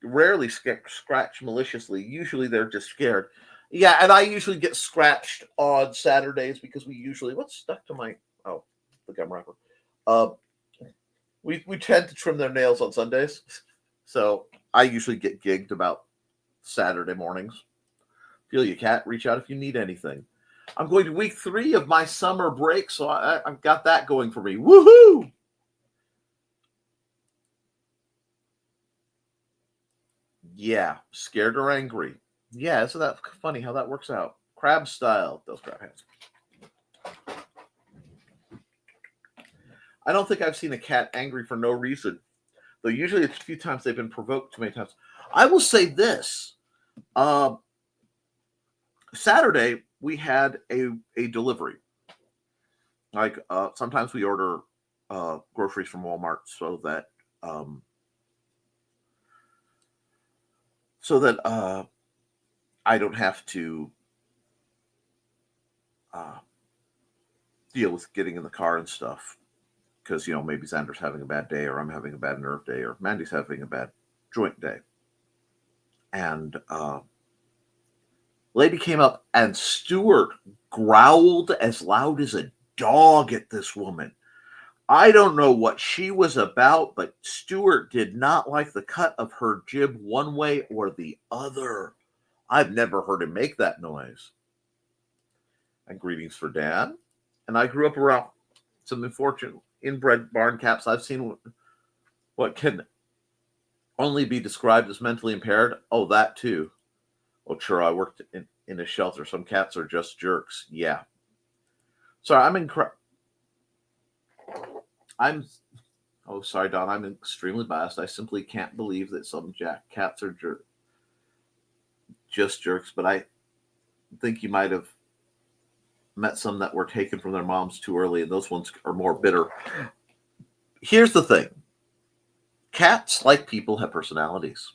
S2: rarely scratch maliciously. Usually they're just scared. Yeah, and I usually get scratched on Saturdays because we usually... What's stuck to my... Oh, the gum wrapper. We tend to trim their nails on Sundays. So I usually get gigged about Saturday mornings. Feel you, Cat. Reach out if you need anything. I'm going to week 3 of my summer break, so I've got that going for me. Woohoo! Yeah, scared or angry. Yeah, isn't that funny how that works out? Crab style. Those crab hands. I don't think I've seen a cat angry for no reason. Though usually it's a few times they've been provoked too many times. I will say this. Saturday, we had a delivery. Like sometimes we order groceries from Walmart so that I don't have to deal with getting in the car and stuff. Because, maybe Xander's having a bad day, or I'm having a bad nerve day, or Mandy's having a bad joint day. And lady came up, and Stuart growled as loud as a dog at this woman. I don't know what she was about, but Stuart did not like the cut of her jib one way or the other. I've never heard him make that noise. And greetings for Dan. And I grew up around some unfortunate inbred barn caps. I've seen what can only be described as mentally impaired. Oh, that too. Oh, sure. I worked in a shelter. Some cats are just jerks. Yeah. Sorry, sorry, Don. I'm extremely biased. I simply can't believe that some cats are just jerks. But I think you might have met some that were taken from their moms too early, and those ones are more bitter. Here's the thing. Cats, like people, have personalities.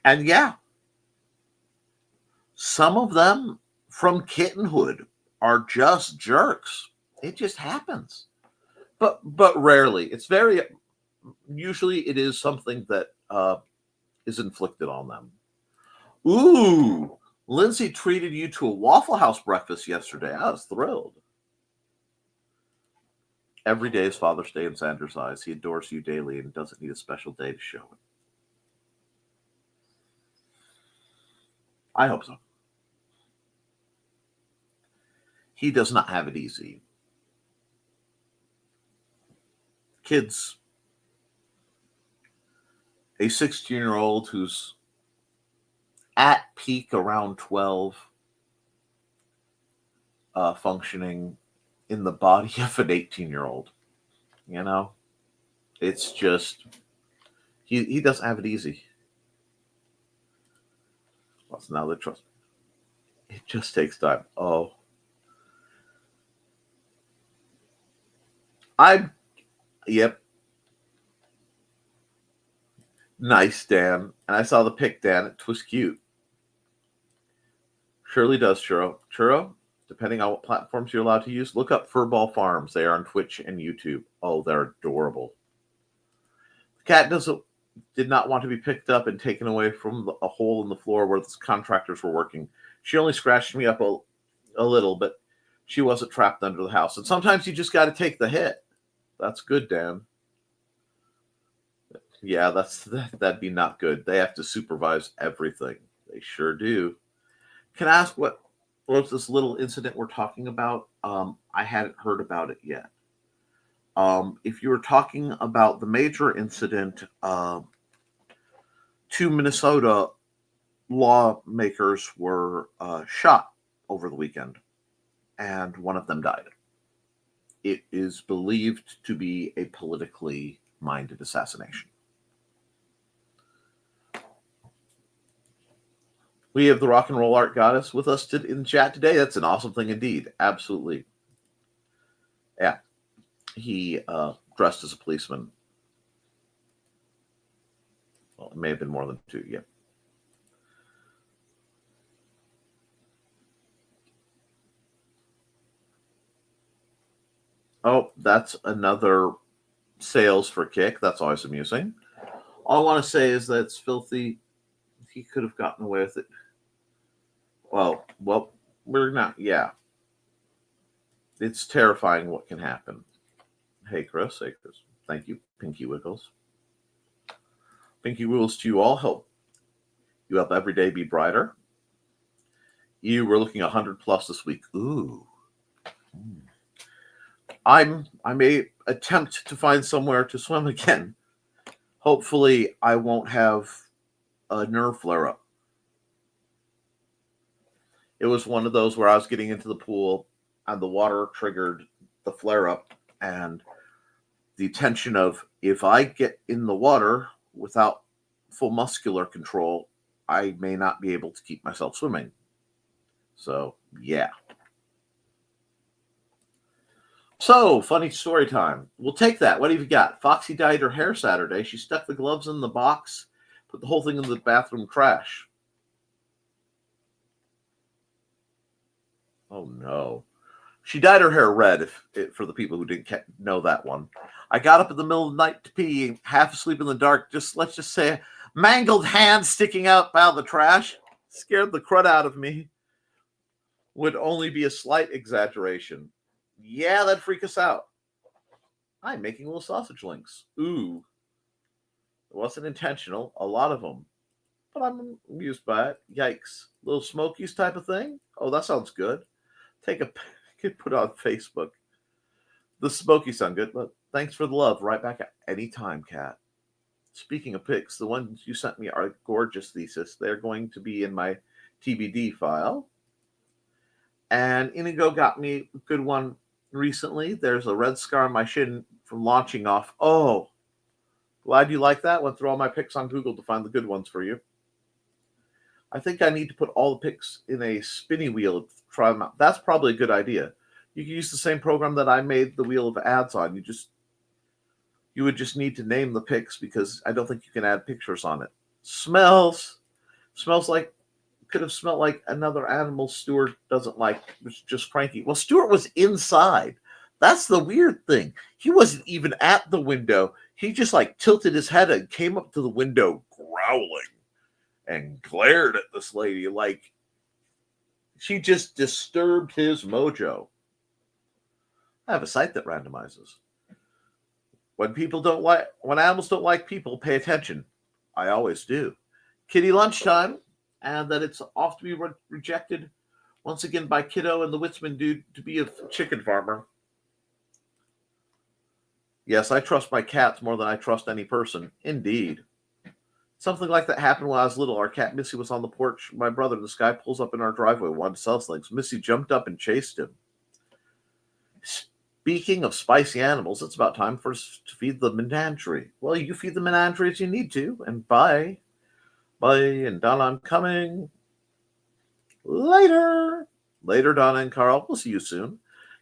S2: And yeah, some of them from kittenhood are just jerks. It just happens. But rarely. It's usually it is something that is inflicted on them. Ooh, Lindsay treated you to a Waffle House breakfast yesterday. I was thrilled. Every day is Father's Day in Sanders' eyes. He adores you daily and doesn't need a special day to show it. I hope so. He does not have it easy. Kids, a 16-year-old who's at peak around 12, functioning in the body of an 18-year-old. It's just, he doesn't have it easy. Well, so now the trust. It just takes time. Oh. Yep. Nice, Dan. And I saw the pic, Dan. It was cute. Surely does, Churro. Churro, depending on what platforms you're allowed to use, look up Furball Farms. They are on Twitch and YouTube. Oh, they're adorable. Cat did not want to be picked up and taken away from a hole in the floor where the contractors were working. She only scratched me up a little, but she wasn't trapped under the house. And sometimes you just got to take the hit. That's good, Dan. Yeah, that'd be not good. They have to supervise everything. They sure do. Can I ask what was this little incident we're talking about? I hadn't heard about it yet. If you were talking about the major incident, 2 Minnesota lawmakers were shot over the weekend, and one of them died. It is believed to be a politically minded assassination. We have the rock and roll art goddess with us in chat today. That's an awesome thing indeed. Absolutely. Yeah. He dressed as a policeman. Well, it may have been more than 2, yeah. Oh, that's another sales for Kick. That's always amusing. All I want to say is that it's filthy. He could have gotten away with it. Well, we're not. Yeah. It's terrifying what can happen. Hey, Chris. Thank you, Pinky Wiggles. Pinky Wiggles to you all. Help every day be brighter. You were looking 100 plus this week. Ooh. I may attempt to find somewhere to swim again. Hopefully, I won't have a nerve flare-up. It was one of those where I was getting into the pool and the water triggered the flare-up, and the tension of if I get in the water without full muscular control, I may not be able to keep myself swimming. So, yeah. So, funny story time. We'll take that. What have you got? Foxy dyed her hair Saturday. She stuck the gloves in the box, put the whole thing in the bathroom trash. Oh, no. She dyed her hair red, for the people who didn't know that one. I got up in the middle of the night to pee, half asleep in the dark. Let's just say, mangled hand sticking out of the trash. Scared the crud out of me. Would only be a slight exaggeration. Yeah, that'd freak us out. I'm making little sausage links. Ooh. It wasn't intentional, a lot of them. But I'm amused by it. Yikes. Little Smokies type of thing? Oh, that sounds good. Put on Facebook. The Smokies sound good, but thanks for the love. Right back at any time, Kat. Speaking of pics, the ones you sent me are gorgeous thesis. They're going to be in my TBD file. And Inigo got me a good one recently. There's a red scar on my shin from launching off. Oh, glad you like that. Went through all my pics on Google to find the good ones for you. I think I need to put all the pics in a spinny wheel to try them out. That's probably a good idea. You can use the same program that I made the wheel of ads on. You would just need to name the pics because I don't think you can add pictures on it. Smells like could have smelled like another animal Stuart doesn't like. Was just cranky. Well, Stuart was inside. That's the weird thing. He wasn't even at the window. He just tilted his head and came up to the window growling and glared at this lady like she just disturbed his mojo. I have a site that randomizes. When animals don't like people, pay attention. I always do. Kitty lunchtime, and that it's off to be rejected once again by Kiddo and the Witzman dude to be a chicken farmer. Yes, I trust my cats more than I trust any person. Indeed. Something like that happened when I was little. Our cat Missy was on the porch. My brother, this guy, pulls up in our driveway, wanted to sell things. Missy jumped up and chased him. Speaking of spicy animals, it's about time for us to feed the menagerie. Well, you feed the menagerie as you need to, and bye. Bye, and Donna, I'm coming. Later, Donna and Carl. We'll see you soon.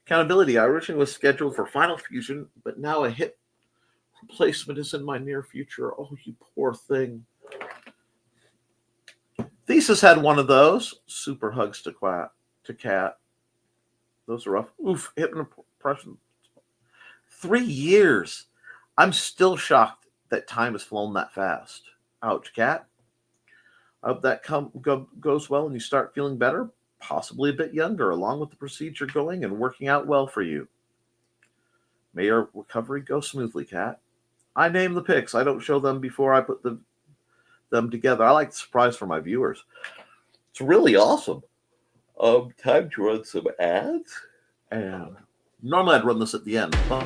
S2: Accountability. I originally was scheduled for Final Fusion, but now a hip replacement is in my near future. Oh, you poor thing. Thesis had one of those. Super hugs to Cat. Those are rough. Oof, hip impression. 3 years. I'm still shocked that time has flown that fast. Ouch, cat. I hope that goes well and you start feeling better, possibly a bit younger, along with the procedure going and working out well for you. May your recovery go smoothly, cat. I name the pics. I don't show them before I put them together. I like the surprise for my viewers. It's really awesome. Time to run some ads. And normally I'd run this at the end. But...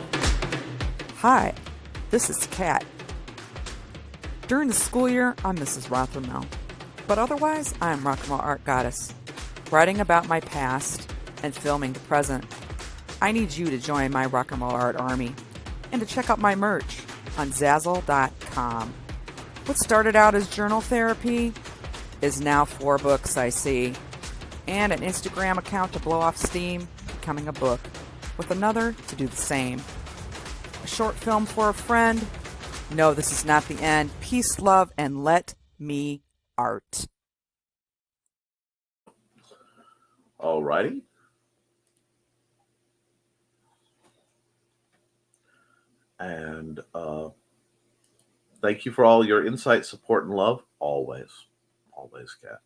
S4: Hi, this is Kat. During the school year, I'm Mrs. Rothermel. But otherwise, I'm Rock and Roll Art Goddess, writing about my past and filming the present. I need you to join my Rock and Roll Art army and to check out my merch on Zazzle.com. What started out as journal therapy is now 4 books, I see, and an Instagram account to blow off steam, becoming a book, with another to do the same. A short film for a friend. No, this is not the end. Peace, love, and let me art.
S2: Alrighty. And thank you for all your insight, support, and love. Always. Always, Kat.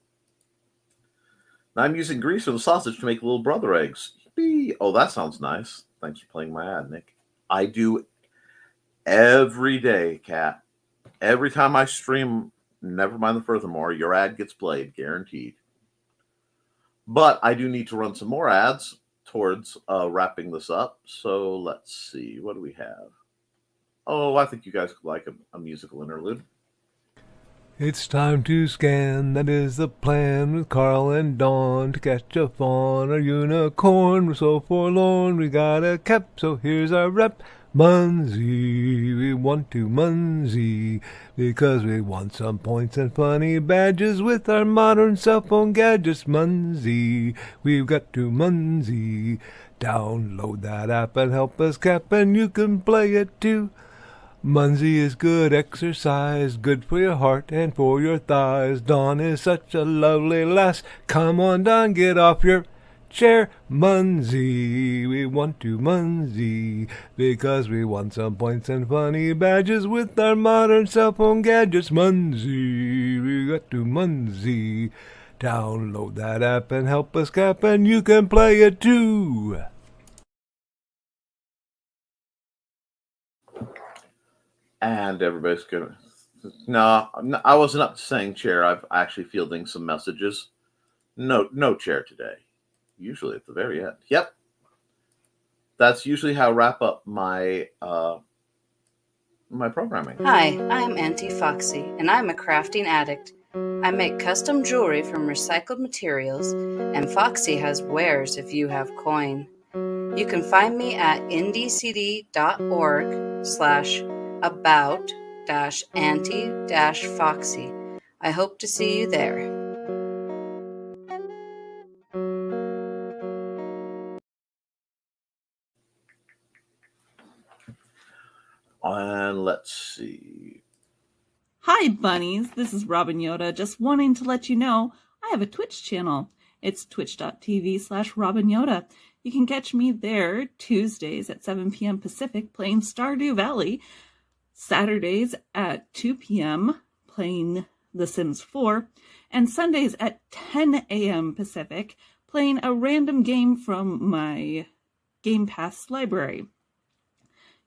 S2: Now I'm using grease from the sausage to make little brother eggs. Yippee. Oh, that sounds nice. Thanks for playing my ad, Nick. I do every day, Kat. Every time I stream Nevermind the Furthermore, your ad gets played, guaranteed. But I do need to run some more ads towards wrapping this up. So let's see. What do we have? Oh, I think you guys could like a musical interlude.
S1: It's time to scan, that is the plan, with Carl and Dawn to catch a fawn or unicorn. We're so forlorn, we got a cap, so here's our rep. Munsey, we want to Munsey, because we want some points and funny badges with our modern cell phone gadgets. Munsey, we've got to Munsey. Download that app and help us cap, and you can play it too. Munsey is good exercise, good for your heart and for your thighs. Dawn is such a lovely lass. Come on, Dawn, get off your chair. Munsey, we want to Munsey, because we want some points and funny badges with our modern cell phone gadgets. Munsey, we got to Munsey. Download that app and help us cap, and you can play it too.
S2: And everybody's gonna. No, I wasn't up to saying chair. I've actually fielding some messages. No chair today. Usually at the very end. Yep. That's usually how I wrap up my my programming.
S5: Hi, I'm Auntie Foxy, and I'm a crafting addict. I make custom jewelry from recycled materials, and Foxy has wares if you have coin. You can find me at ndcd.org/about-auntie-foxy. I hope to see you there.
S2: And let's see.
S6: Hi, bunnies. This is Robin Yoda. Just wanting to let you know I have a Twitch channel. It's twitch.tv/Robin Yoda. You can catch me there Tuesdays at 7 p.m. Pacific playing Stardew Valley, Saturdays at 2 p.m. playing The Sims 4, and Sundays at 10 a.m. Pacific playing a random game from my Game Pass library.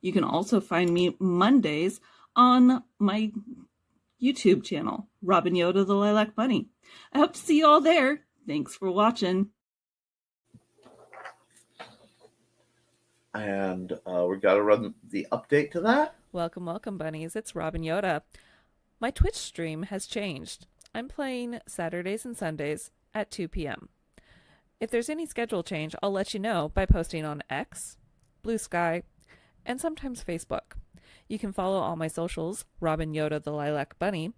S6: You can also find me Mondays on my YouTube channel, Robin Yoda the Lilac Bunny. I hope to see you all there. Thanks for watching.
S2: And we got to run the update to that.
S7: Welcome, bunnies. It's Robin Yoda. My Twitch stream has changed. I'm playing Saturdays and Sundays at 2 p.m. If there's any schedule change, I'll let you know by posting on X, Blue Sky, and sometimes Facebook. You can follow all my socials, Robin Yoda the Lilac Bunny,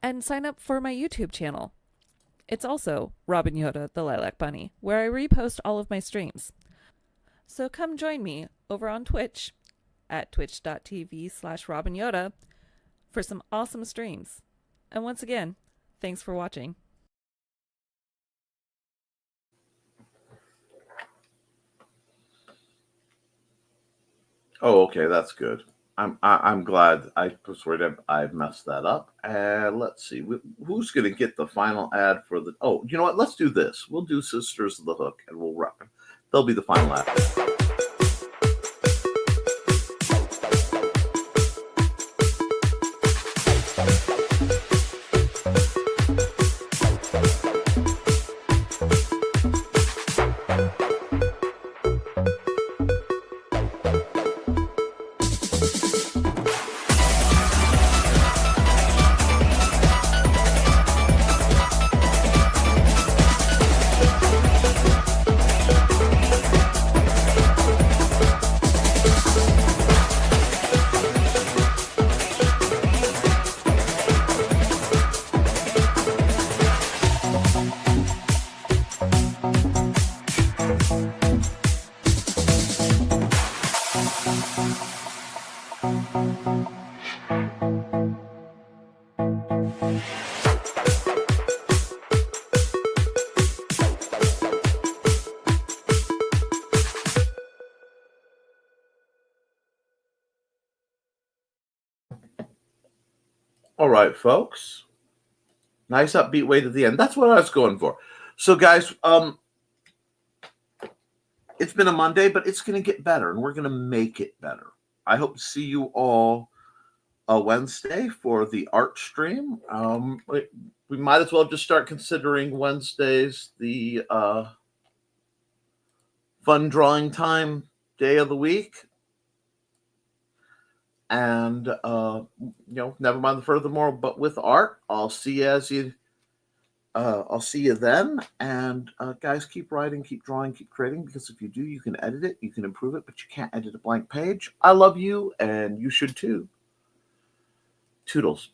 S7: and sign up for my YouTube channel. It's also Robin Yoda the Lilac Bunny, where I repost all of my streams. So come join me over on Twitch at twitch.tv/Robin Yoda for some awesome streams. And once again, thanks for watching.
S2: Oh, okay, that's good. I'm glad I persuaded I've messed that up. And let's see who's going to get the final ad for the. Oh, you know what? Let's do this. We'll do Sisters of the Hook, and we'll wrap it. They'll be the final ad. All right, folks. Nice upbeat way to the end. That's what I was going for. So, guys, it's been a Monday, but it's going to get better, and we're going to make it better. I hope to see you all Wednesday for the art stream. We might as well just start considering Wednesdays the fun drawing time day of the week. And never mind the furthermore, but with art. I'll see you I'll see you then. And guys, keep writing, keep drawing, keep creating, because if you do, you can edit it, you can improve it, but you can't edit a blank page. I love you, and you should too. Toodles.